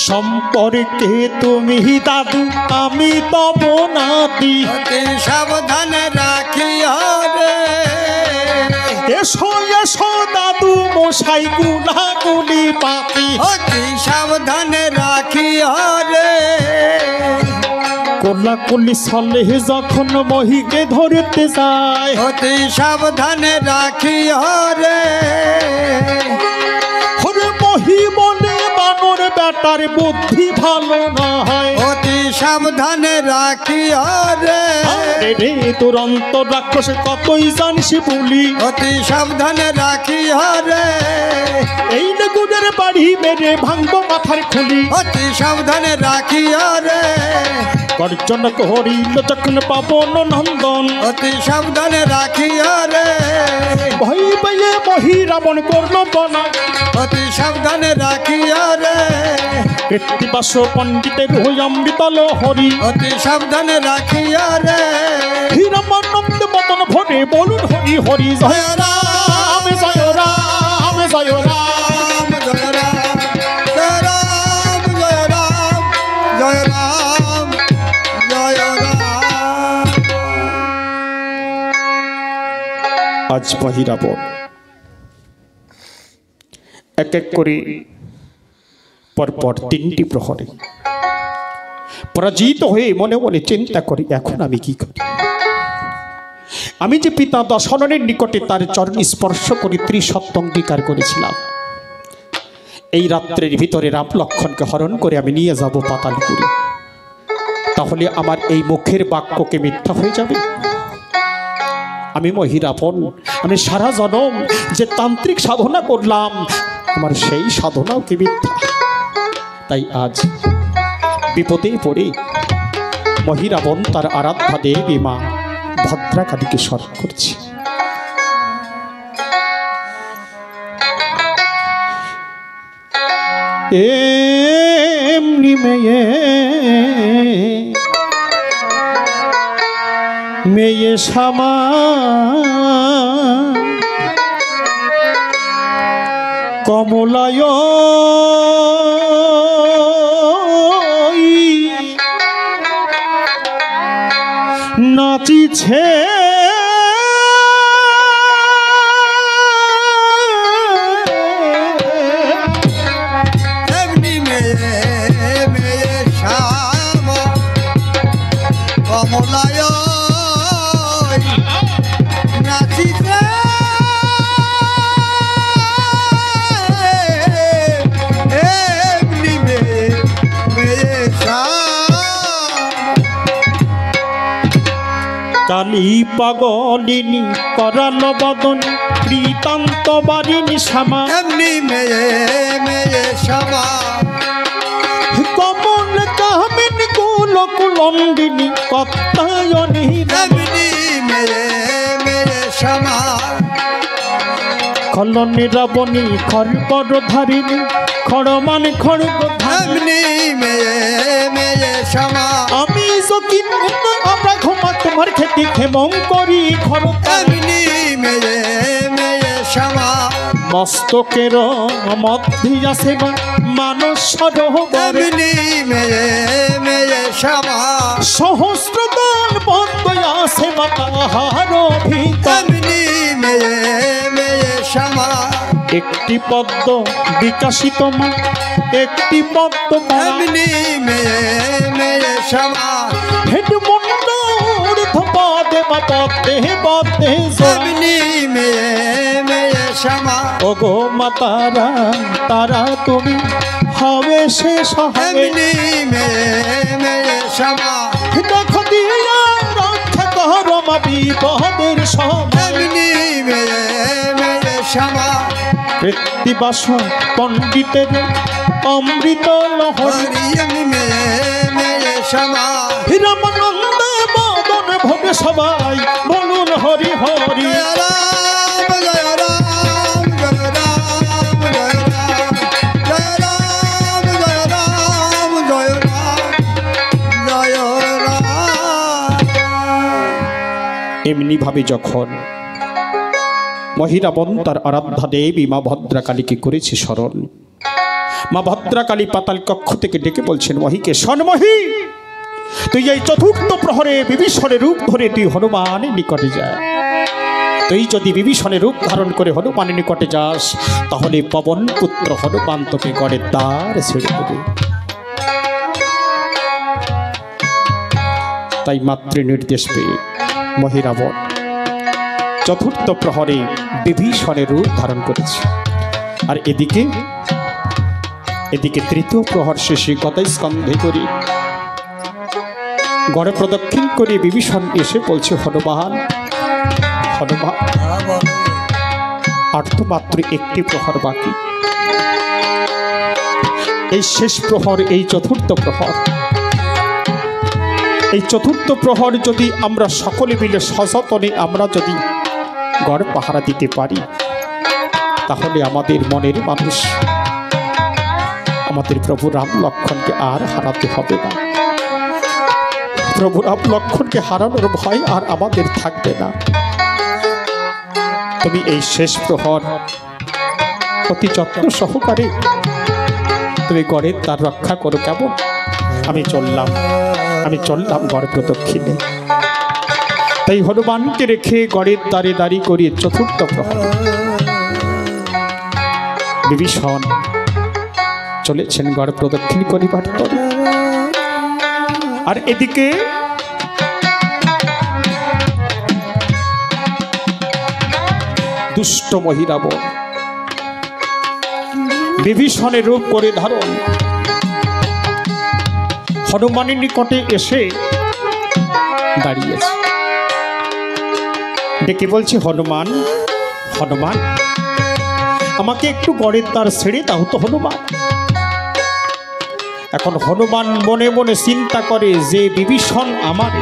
সম্পর্কে তুমি দাদু আমি তব নাতি, অতি সাবধানে রাখিও রে, এসো এসো দাদু মশাই গুলাগুলি পাতি, অতি সাবধানে রাখিও রে, কোলাকুলি চলে যখন মহিকে ধরতে যায়, অতি সাবধানে রাখিও রে, ওরে মহি বলে বানর বেটার বুদ্ধি ভালো না হয়, অতি সাবধানে রাখিও রে, রে দুরন্ত রাক্ষস কতই জানিস বলি, অতি সাবধানে রাখিও রে, এই গুড়ের বাড়ি মেরে ভাঙবো মাথার খুলি, অতি সাবধানে রাখিও রে, গর্জন করিল যখন পাবন নন্দন, অতি সাবধানে রাখিও রে, ভয় পেয়ে মহি রাবণ করল বনা, অতি সাবধানে রাখিও রে, কৃত্তিবাস পণ্ডিতের হই অমৃতল হরি, অতি সাবধানে রাখিও রে, হীরামানন্দ মতন ভরে বলুন হরি হরি জয় রাম জয় রাম জয় রাম। জয় রাম জয় রাম জয় রাম জয় রাম জয় রাম। আজ মহিরাবণ এক এক করে পরপর তিনটি প্রহরে পরাজিত হয়ে মনে মনে চিন্তা করি এখন আমি কি করি। আমি যে পিতা দশরথের নিকটে তার চরণ স্পর্শ করে ত্রিসত্য অঙ্গীকার করেছিলাম, এই রাত্রের ভিতরে রাম লক্ষণকে হরণ করে আমি নিয়ে যাব পাতালপুরে, তাহলে আমার এই মুখের বাক্যকে মিথ্যা হয়ে যাবে। আমি মহিরাবণ, আমি সারা জনম যে তান্ত্রিক সাধনা করলাম আমার সেই সাধনাও কি মিথ্যা। তাই আজ বিপদে পড়ে মহিরাবণ তার আরাধ্যা দেবী মা ভদ্রাকালীকে স্মরণ করছে। এমনি মেয়ে মেয়ে শ্যামা কমলায় নাচিছে এমনি মেয়ে মেয়ে শ্যাম কমলায় নাচিছে, এমনি মেয়ে মেয়ে শ্যাম কালী পাগলিনী করাল বদন প্রীতান্ত বারিণী শ্যামা, এমনি মেয়ে মেয়ে শ্যামা কমল কামিন কুল কুলন্দিনী কত্তায়নী এমনি মেয়ে মেয়ে শ্যামা খলনে রাবণী খড়পর ধারিণী খড়মান খড়গ এমনি মেয়ে মেয়ে শ্যামা আমি যকিন আমরা ঘুমা তোমার খেতে ক্ষেমং করি খড় এমনি মেয়ে মেয়ে শ্যামা মস্তকের মধ্যে আছে মানস সরোবর, এমনি মেয়ে মেয়ে শ্যামা সহস্র দান পদ্ম আছে মাতাহার ভিতর, এমনি মেয়ে মেয়ে শ্যামা একটি পদ্ম বিকাশিত মা একটি পদ্ম এমনি মেয়ে মেয়ে শ্যামা হেড মন্ডল ধপাদে মা পদ্মে পদ্মে এমনি মেয়ে মেয়ে শ্যামা ওগো মা তারা তারা তুমি হবে সে সহায়, এমনি মেয়ে মেয়ে শ্যামা দেখো দিয়া রক্ষা কর মা বিপদের সময়, এমনি মেয়ে মেয়ে শ্যামা কৃত্তিবাস পণ্ডিতের অমৃত লহরী, হরি এমনি মেয়ে মেয়ে শ্যামা রামানন্দ বদন ভোগে সবাই বলুন হরি হরি। জয় রাম জয় রাম জয় রাম জয় রাম জয় রাম জয় রাম জয় রাম জয় রাম। এমনি ভাবে যখন মহিরাবণ তার আরাধ্যা দেবী মা ভদ্রাকালীকে করেছে স্মরণ, মা ভদ্রাকালী পাতাল কক্ষ থেকে ডেকে বলছেন মহিকে, সন্মহি তুই এই চতুর্থ প্রহরে বিভীষণের রূপ ধরে তুই হনুমানের নিকটে যা। তুই যদি বিভীষণের রূপ ধারণ করে হনুমানের নিকটে যাস, তাহলে পবন পুত্র হনুমান তোকে গড়ের দ্বার ছেড়ে দেবে। তাই মাতৃ নির্দেশ পেয়ে মহিরাবণ চতুর্থ প্রহরে বিভীষণের রূপ ধারণ করেছে। আর এদিকে তৃতীয় প্রহর শেষে গদাই স্কন্ধে করে গড়ে প্রদক্ষিণ করে বিভীষণ এসে বলছে, হনুমান হনুমান, আর তো মাত্র একটি প্রহর বাকি। এই শেষ প্রহর, এই চতুর্থ প্রহর, এই চতুর্থ প্রহর যদি আমরা সকলে মিলে সযত্নে আমরা যদি গড় পাহারা দিতে পারি, তাহলে আমাদের মনের মানুষ আমাদের প্রভু রাম লক্ষ্মণকে আর হারাতে হবে না। প্রভু রাম লক্ষ্মণকে হারানোর ভয় আর আমাদের থাকবে না। তুমি এই শেষ প্রহর অতি যত্ন সহকারে তুমি গড়ের তার রক্ষা করো। কেমন? আমি চললাম গড় প্রদক্ষিণে। তাই হনুমানকে রেখে গড়ের দ্বারে দাঁড়িয়ে করিয়ে চতুর্থ প্রহর বিভীষণ চলেছেন গড় প্রদক্ষিণ করিবার তরে। আর এদিকে দুষ্ট মহিরাবণ বিভীষণের রূপ করে ধারণ হনুমানের নিকটে এসে দাঁড়িয়েছে। ডেকে বলছে, হনুমান হনুমান, আমাকে একটু গড়ের দ্বার ছেড়ে দাও তো হনুমান। এখন হনুমান মনে মনে চিন্তা করে যে বিভীষণ আমার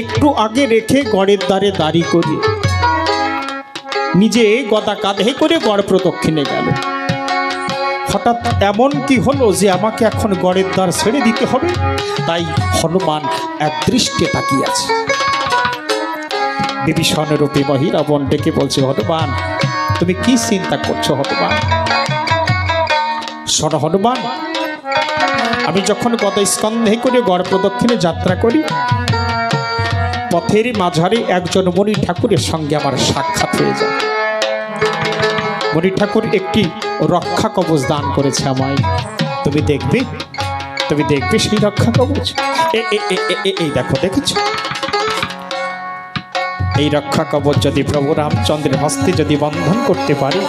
একটু আগে রেখে গড়ের দ্বারে দাঁড়ি করে নিজে গদা কাঁধে করে গড় প্রদক্ষিণে গেল। হঠাৎ এমন কি হলো যে আমাকে এখন গড়ের দ্বার ছেড়ে দিতে হবে? তাই হনুমান এক দৃষ্টে তাকিয়ে আছে। বিভীষণের রূপে মহিরাবণ ডেকে বলছে, হনুমান তুমি কি চিন্তা করছো হনুমান? শোনো হনুমান, আমি যখন গদা স্কন্ধে করে গড় প্রদক্ষিণে যাত্রা করি, পথের মাঝারে একজন মণি ঠাকুরের সঙ্গে আমার সাক্ষাৎ হয়ে যায়। মণি ঠাকুর একটি রক্ষা কবচ দান করেছে আমায়। তুমি দেখবে সেই রক্ষা কবচ। এই দেখো, দেখেছ? এই রক্ষা কবচ যদি প্রভু রামচন্দ্রের হস্তে যদি বন্ধন করতে পারি,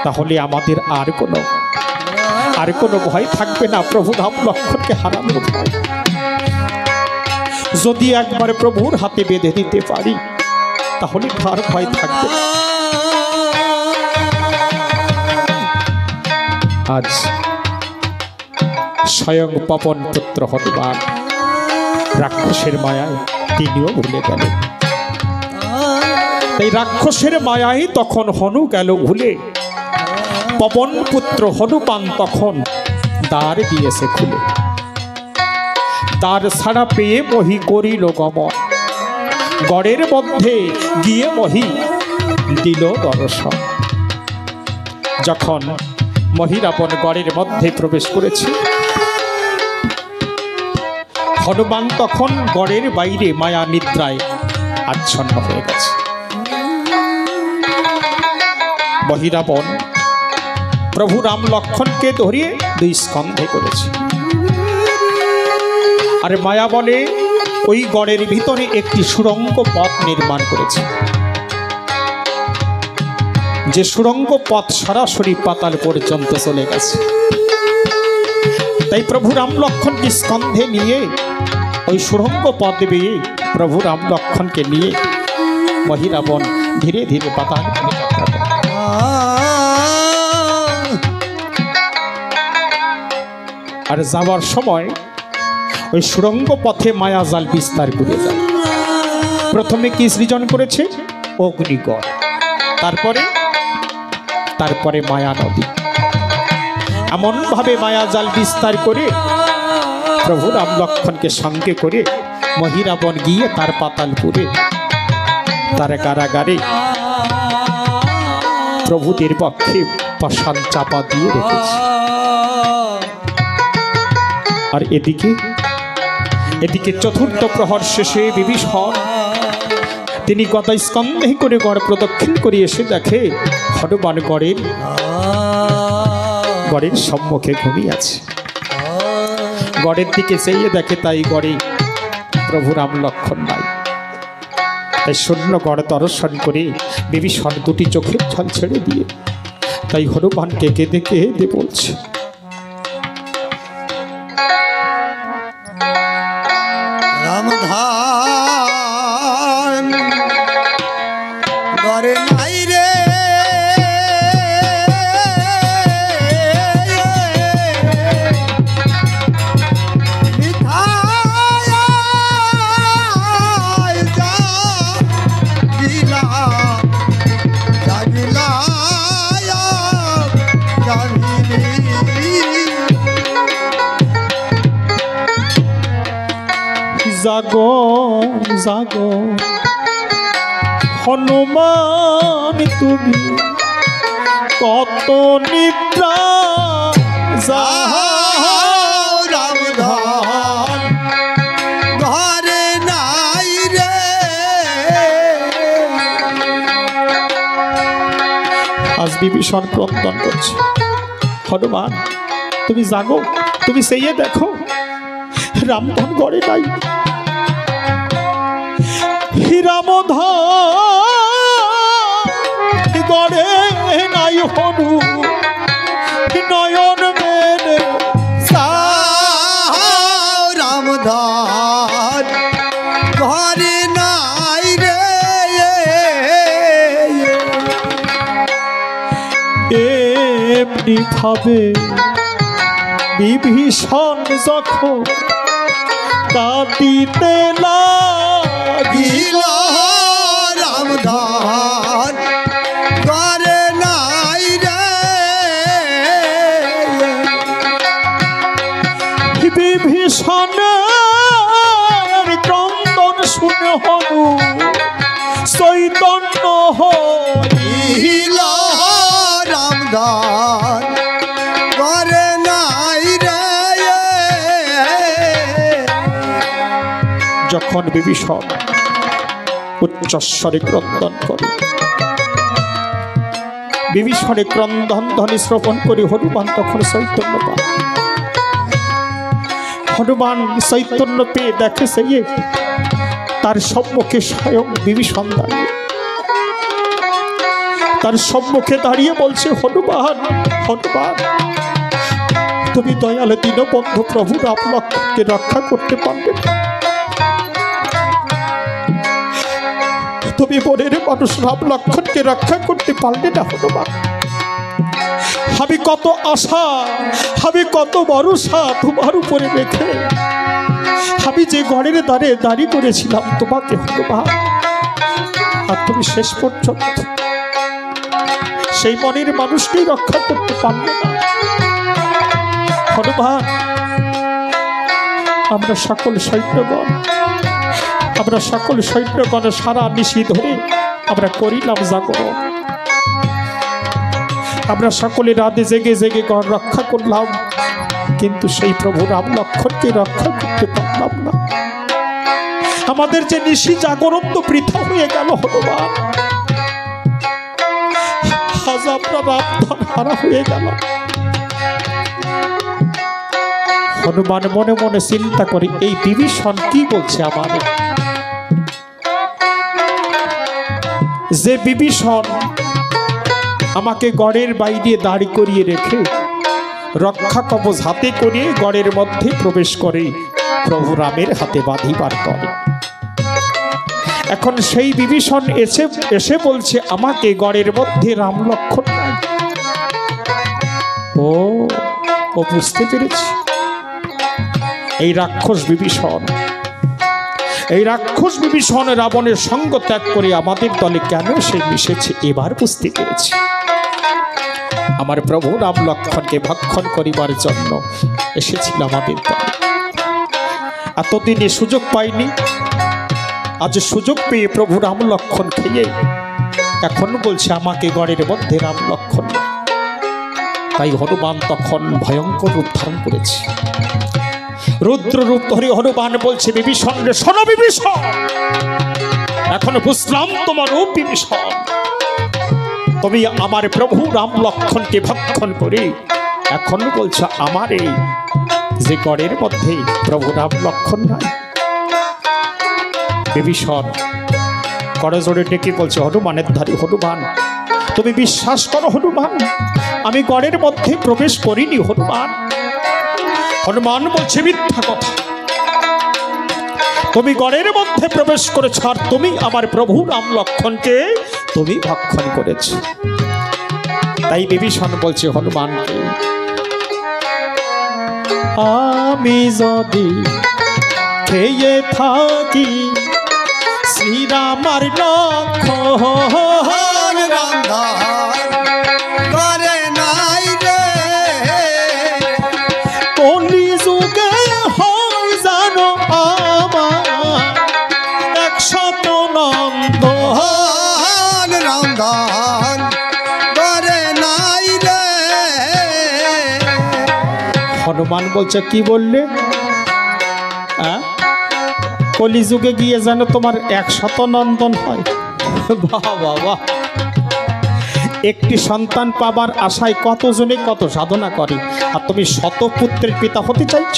তাহলে আমাদের আর কোনো ভয় থাকবে না। প্রভু রাম লক্ষ্মণকে হারানোর ভয় যদি একবার প্রভুর হাতে বেঁধে দিতে পারি, তাহলে আর ভয় থাকবে। আজ স্বয়ং পবন পুত্র হনুমান রাক্ষসের মায়ায় তিনিও ভুলে গেলেন। তাই রাক্ষসের মায়ায় তখন হনু গেল ভুলে। পবন পুত্র হনুমান তখন দ্বার দিয়েছে খুলে। দ্বার ছাড়া পেয়ে মহি করিল গমন, গড়ের মধ্যে গিয়ে মহি দিল দর্শন। যখন মহিরাবণ গড়ের মধ্যে প্রবেশ করেছে, হনুমান তখন গড়ের বাইরে মায়া নিদ্রায় আচ্ছন্ন হয়ে গেছে। মহিরাবণ প্রভু রাম লক্ষ্মণকে ধরিয়ে দুই স্কন্ধে করেছে। আর মায়া বলে ওই গড়ের ভিতরে একটি সুড়ঙ্গ পথ নির্মাণ করেছে, যে সুড়ঙ্গ পথ সরাসরি পাতাল পর্যন্ত চলে গেছে। তাই প্রভু রাম লক্ষ্মণকে স্কন্ধে নিয়ে ওই সুড়ঙ্গ পথ বেয়ে প্রভু রাম লক্ষ্মণকে নিয়ে মহিরাবণ ধীরে ধীরে পাতাল যাত্রা করে। আর যাওয়ার সময় ওই সুড়ঙ্গ পথে মায়াজাল বিস্তার করে যায়। প্রথমে কি সৃজন করেছে? অগ্নিগড়, তারপরে মায়া নদী। এমনভাবে মায়াজাল বিস্তার করে প্রভু রাম লক্ষ্মণকে সঙ্গে করে মহিরাবণ গিয়ে তার পাতালপুরে তার কারাগারে প্রভুদের পক্ষে পাষাণ চাপা দিয়ে রেখেছে। আর এদিকে চতুর্থ প্রহর শেষে বিভীষণ তিনি গদা স্কন্ধে করে গড় প্রদক্ষিণ করে এসে দেখে হনুমান গড়ের সম্মুখে ঘুমিয়ে আছে। গড়ের দিকে চেয়ে দেখে তাই গড়ে প্রভু রাম লক্ষ্মণ নাই। তাই শূন্য গড় দর্শন করে বিভীষণ দুটি চোখের জল ছেড়ে দিয়ে তাই হনুমানকে কেঁদে কেঁদে বলছে, রামধান ঘরে নাই রে, মিঠায় জাগিলা জাগিলা জাগিলি জাগো জাগো হনুমান তুমি কত নিদ্রা যাও রামধান ঘরে নাই রে। আজ বিভীষণ ক্রন্দন করছে, হনুমান তুমি জাগো, তুমি সেই দেখো রামধন গড়ে নাই। রামধন গড়ে নাই হনু নয়ন মেলে রামধান ঘরে নাই রে, এমনি ভাবে বিভীষণ যখন কাঁদিতে লাগিল রামধান ঘরে নাই রে, বিভীষণের ক্রন্দন শুনে হনু চৈতন্য হইল রামধান ঘরে নাই রে। যখন বিভীষণ উচ্চস্বরে ক্রন্দন করে, বিভীষণে ক্রন্দন ধ্বনি শ্রবণ করে হনুমান তখন চৈতন্য পায়। হনুমান চৈতন্য পেয়ে দেখে সেই তার সম্মুখে স্বয়ং বিভীষণ দাঁড়িয়ে, তার সম্মুখে দাঁড়িয়ে বলছে, হনুমান হনুমান তুমি দয়াল দীনবন্ধু প্রভু রাম লক্ষ্মণকে রক্ষা করতে পারবে না? তুমি মনের মানুষ রাম লক্ষ্মণকে রক্ষা করতে পারলে না হনুমান? আমি কত আশা, আমি কত ভরসা তোমার উপরে রেখে আমি যে ঘরের দ্বারে দাঁড়িয়ে করেছিলাম তোমাকে হনুমান, আর তুমি শেষ পর্যন্ত সেই মনের মানুষকেই রক্ষা করতে পারলে না হনুমান। আমরা সকল সৈন্যগণ সারা নিশি ধরে আমরা করিলাম জাগরণ, আমরা সকলে রাতে জেগে জেগে ঘর রক্ষা করলাম, কিন্তু সেই প্রভু রাম লক্ষ্মণকে রক্ষা করতে পারলাম না। আমাদের যে নিশি জাগরণ তো বৃথা হয়ে গেল হনুমান, আজ আমরা রামধন হারা হয়ে গেল। হনুমান মনে মনে চিন্তা করে, এই বিভীষণ কি বলছে আমাদের? যে বিভীষণ আমাকে গড়ের বাইরে দাঁড়ি করিয়ে রেখে রক্ষা কবচ হাতে করে গড়ের মধ্যে প্রবেশ করে প্রভু রামের হাতে বাঁধিবার করে, এখন সেই বিভীষণ এসে বলছে আমাকে গড়ের মধ্যে রাম লক্ষ্মণ নাই। ও বুঝতে পেরেছি, এই রাক্ষস বিভীষণ রাবণের সঙ্গ ত্যাগ করে আমাদের দলে কেন সে মিশেছে, এবার বুঝতে পেরেছি। আমার প্রভু রাম লক্ষ্মণকে ভক্ষণ করিবার জন্য এসেছিল আমাদের দলে। এতদিনে সুযোগ পাইনি, আজ সুযোগ পেয়ে প্রভু রাম লক্ষ্মণ খেয়ে এখন বলছে আমাকে গড়ের মধ্যে রাম লক্ষ্মণ। তাই হনুমান তখন ভয়ঙ্কর রূপ ধারণ করেছে। রুদ্র রূপ ধরে হনুমান বলছে, বিভীষণ রে, শোনো বিভীষণ, এখন বুঝলাম তোমার রূপ বিভীষণ। তুমি আমার প্রভু রাম লক্ষ্মণকে ভক্ষণ করে এখন বলছো আমার এই যে গড়ের মধ্যে প্রভু রাম লক্ষ্মণ নাই। বিভীষণ করজোড়ে ডেকে বলছে, হনুমানের ধারী হনুমান, তুমি বিশ্বাস করো হনুমান, আমি গড়ের মধ্যে প্রবেশ করিনি হনুমান। হনুমান বলছে, মিথ্যা কথা, তুমি গড়ের মধ্যে প্রবেশ করেছ আর তুমি আমার প্রভু রাম লক্ষ্মণকে তুমি ভক্ষণ করেছ। তাই বিভীষণ বলছে হনুমানকে, আমি যদি খেয়ে থাকি শ্রীরামার লক্ষ্মণ রামধার করে নাই রে, কলি যুগে হয় জানো আমার 100 নন্দ। রামধার করে নাই রে। হনুমান বলছে, কি বললে? কলিযুগে গিয়ে যেন তোমার 100 নন্দন হয়। বাহ বাহ বাহ! একটি সন্তান পাবার আশায় কতজনে কত সাধনা করে, আর তুমি 100 পুত্রের পিতা হতে চাইছ।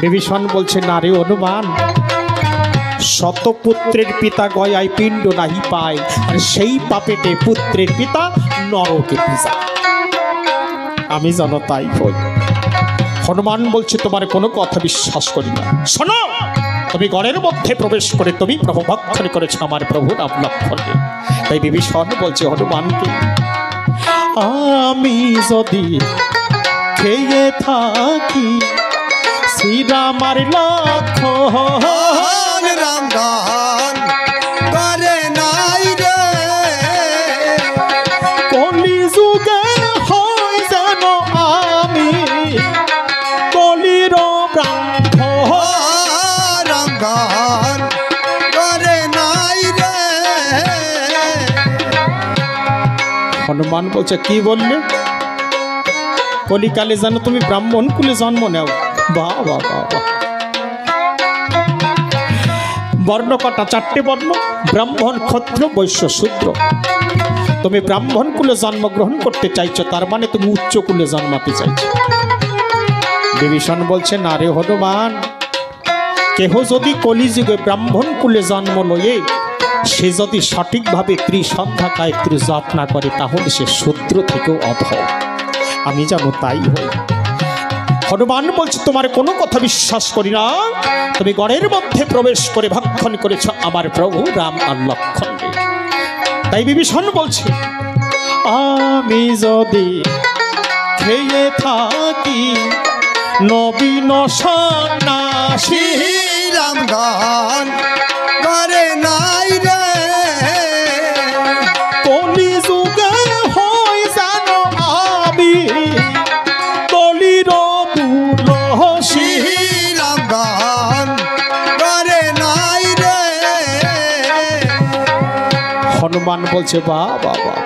বিভীষণ বলছে, না রে হনুমান, 100 পুত্রের পিতা গয়ায় পিণ্ড নাহি পায়, আর সেই পাপেতে পুত্রের পিতা নরকে যায়। আমি জানো তাই হই। হনুমান বলছে, তোমার কোনো কথা বিশ্বাস করি না। শোনো, তুমি গড়ের মধ্যে প্রবেশ করে তুমি প্রভু ভক্ষণ করেছ আমার প্রভু রাম লক্ষ্মণকে। তাই বিভীষণ বলছে হনুমানকে, আমি যদি খেয়ে থাকি শ্রীরামার লক্ষ্মণ রামধার করে নাই রে, কলি যুগে হয় যেন আমি কলির ব্রাহ্মণ। রামধার করে নাই রে। হনুমান বলছে, কি বললে? কলিকালে যেন তুমি ব্রাহ্মণ কুলে জন্ম নেও। বাহ বাহ বাহ বাহ! বর্ণ কটা? 4টে বর্ণ, ব্রাহ্মণ, ক্ষত্র, বৈশ্য, শূদ্র। তুমি ব্রাহ্মণ কুলে জন্মগ্রহণ করতে চাইছো, তার মানে তুমি উচ্চ কুলে জন্মাতে চাইছো। বিভীষণ বলছে, না রে হনুমান, কেহ যদি কলিযুগে ব্রাহ্মণ কুলে জন্ম লয়ে সে যদি সঠিকভাবে ত্রিসন্ধ্যা গায়ত্রী জপ না করে, তাহলে সে শূদ্র থেকেও অধম। আমি জানো তাই হই। হনুমান বলছে, তোমার কোনো কথা বিশ্বাস করি না, তুমি গড়ের মধ্যে প্রবেশ করে ভক্ষণ করেছ আমার প্রভু রাম আর লক্ষ্মণকে। তাই বিভীষণ বলছে, আমি যদি খেয়ে থাকি নবীন সন্ন্যাসী রামধার করে নাই রে, কলি যুগে হয় জানো আমি কলির তুলসী। রামধার করে নাই রে। হনুমান বলছে, বাহ বাহ বাহ,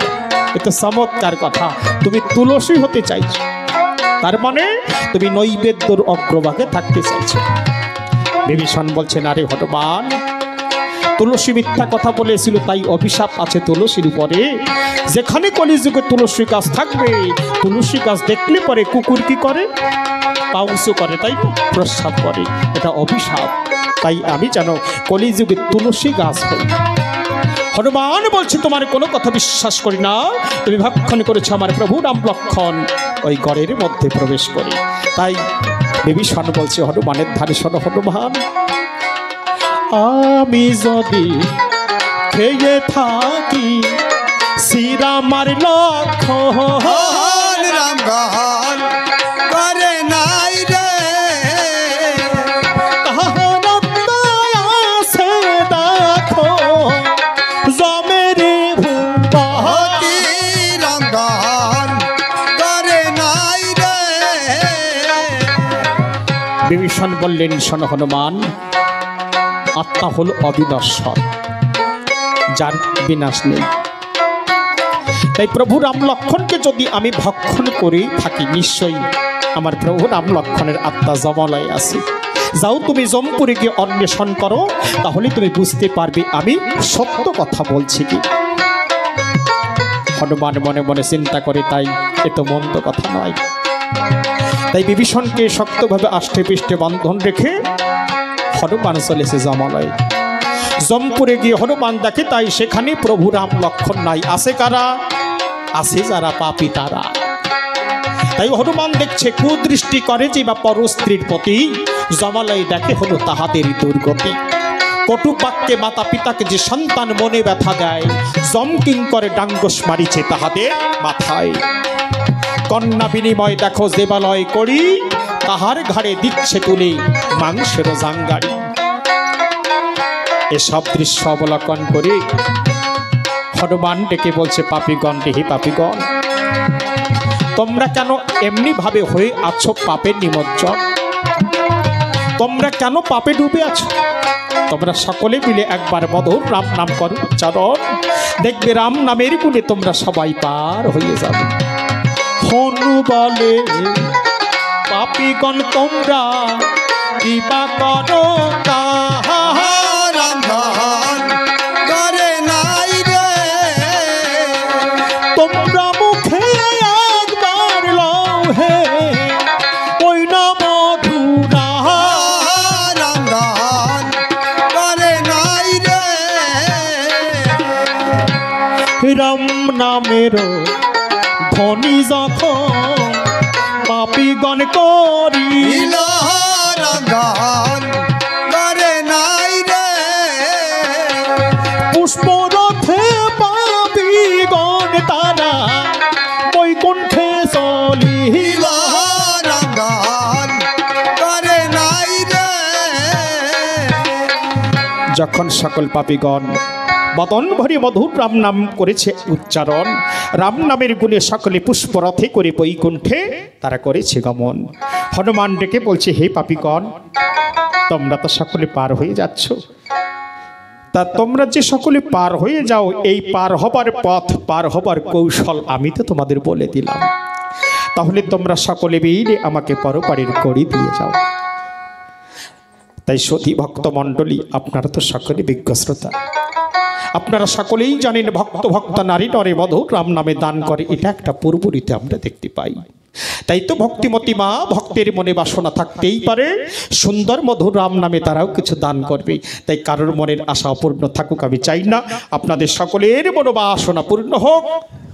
এটা চমৎকার কথা, তুমি তুলসী হতে চাইছো, তার মানে তুমি নৈবেদ্যর অগ্রভাগে থাকতে চাইছো। বিভীষণ বলছে, না রে হনুমান, তুলসী মিথ্যা কথা বলেছিল, তাই অভিশাপ আছে তুলসীর উপরে। যেখানে কলিযুগে তুলসী গাছ থাকবে, তুলসী গাছ দেখলে পরে কুকুর কি করে? পা উঁচু করে, তাই না? প্রস্রাব করে। এটা অভিশাপ। তাই আমি যেন কলিযুগে তুলসী গাছ হই। হনুমান বলছে, তোমার কোনো কথা বিশ্বাস করি না, তুমি ভক্ষণ করেছো আমার প্রভু রাম লক্ষ্মণ ওই গড়ের মধ্যে প্রবেশ করে। তাই বিভীষণ বলছে হনুমানের ধারে, শোনো হনুমান, আমি যদি খেয়ে থাকি শ্রীরামার লক্ষ্মণ রামধার করে নাই রে, তাহার আছে দেখো জমেরে ভূপতি। রামধার করে নাই রে। বিভীষণ বললেন, শোনো হনুমান, আত্মা হল অবিনশ্বর, যার বিনাশ নেই। তাই প্রভু রাম লক্ষণকে যদি আমি ভক্ষণ করে থাকি, নিশ্চয়ই আমার প্রভু রাম লক্ষণের আত্মা জমালয়ে আছে। যাও তুমি জমপুরে গিয়ে অন্বেষণ করো, তাহলে তুমি বুঝতে পারবে আমি সত্য কথা বলছি কি। হনুমান মনে মনে চিন্তা করে, তাই এ তো মন্দ কথা নয়। তাই বিভীষণকে শক্তভাবে আষ্টে পৃষ্ঠে বন্ধন রেখে হনুমান চলেছে জমালয়ে। জমপুরে গিয়ে হনুমান দেখে, তাই সেখানে প্রভু রাম লক্ষণ নাই। আছে কারা? আছে যারা পাপী তারা। তাই হনুমান দেখছে, কুদৃষ্টি করে যে বা পর স্ত্রীর প্রতি, জমালয়ে দেখে হলো তাহাদের দুর্গতি। কটু বাক্যে মাতা পিতাকে যে সন্তান মনে ব্যথা দেয়, জমকিং করে ডাঙ্গস মারিছে তাহাদের মাথায়। কন্যা বিনিময় দেখো দেবালয় করি, তাহার ঘাড়ে দিচ্ছে তুলে মাংসের জাঙ্গারি। এসব দৃশ্য অবলোকন করে হনুমান ডেকে বলছে, পাপীগণ রে, হে পাপীগণ, তোমরা কেন এমনি ভাবে হয়ে আছো পাপের নিমজ্জন? তোমরা কেন পাপে ডুবে আছো? তোমরা সকলে মিলে একবার মধুর রাম নাম করো উচ্চারণ, দেখবে রাম নামের গুণে তোমরা সবাই পার হয়ে যাবে। হনু বলে, পাপীগণ তোমরা কৃপা করো তাহা রামধন করে নাই রে, তোমরা মুখে একবার লও হে ওই না মধুরা। রামধন করে নাই রে, রাম নামের ধ্বনি যখন পাপীগণ করি, রামধন করে নাই রে, পুষ্পরথে পাপীগণ তারা বৈকুণ্ঠে চলি। রামধন করে নাই রে। যখন সকল পাপীগণ বদন ভরি মধুর রাম নাম করেছে উচ্চারণ, রাম নামের গুণে সকলে পুষ্পরথে করে বৈকুণ্ঠে তারা করেছে গমন। হনুমান ডেকে বলছে, হে পাপীগণ, তোমরা তো সকলে পার হয়ে যাচ্ছ, তা তোমরা যে সকলে পার হয়ে যাও, এই পার হবার পথ, পার হবার কৌশল আমি তো তোমাদের বলে দিলাম। তাহলে তোমরা সকলে মিলে আমাকে পরপারের করি দিয়ে যাও। তাই সতী ভক্তমণ্ডলী, আপনারা তো সকলে বিজ্ঞ শ্রোতা, আপনারা সকলেই জানেন ভক্ত ভক্তা নারী নরে মধুর রাম নামে দান করে, এটা একটা পূর্বরীতে আমরা দেখতে পাই। তাই তো ভক্তিমতী মা, ভক্তের মনে বাসনা থাকতেই পারে, সুন্দর মধুর রাম নামে তারাও কিছু দান করবে। তাই কারোর মনের আশা অপূর্ণ থাকুক আমি চাই না, আপনাদের সকলের মনোবাসনা পূর্ণ হোক।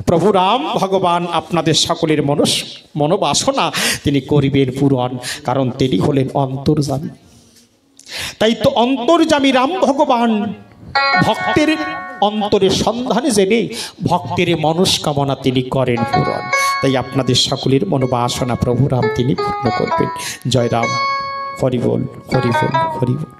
প্রভু রাম ভগবান আপনাদের সকলের মনোবাসনা তিনি করিবেন পূরণ, কারণ তিনি হলেন অন্তর্যামী। তাই তো অন্তর্যামী রাম ভগবান ভক্তের অন্তরের সন্ধানে জেনে ভক্তের মনস্কামনা তিনি করেন পূরণ। তাই আপনাদের সকলের মনোবাসনা প্রভু রাম তিনি পূর্ণ করবেন। জয় রাম, হরি বল, হরি বল, হরি বল।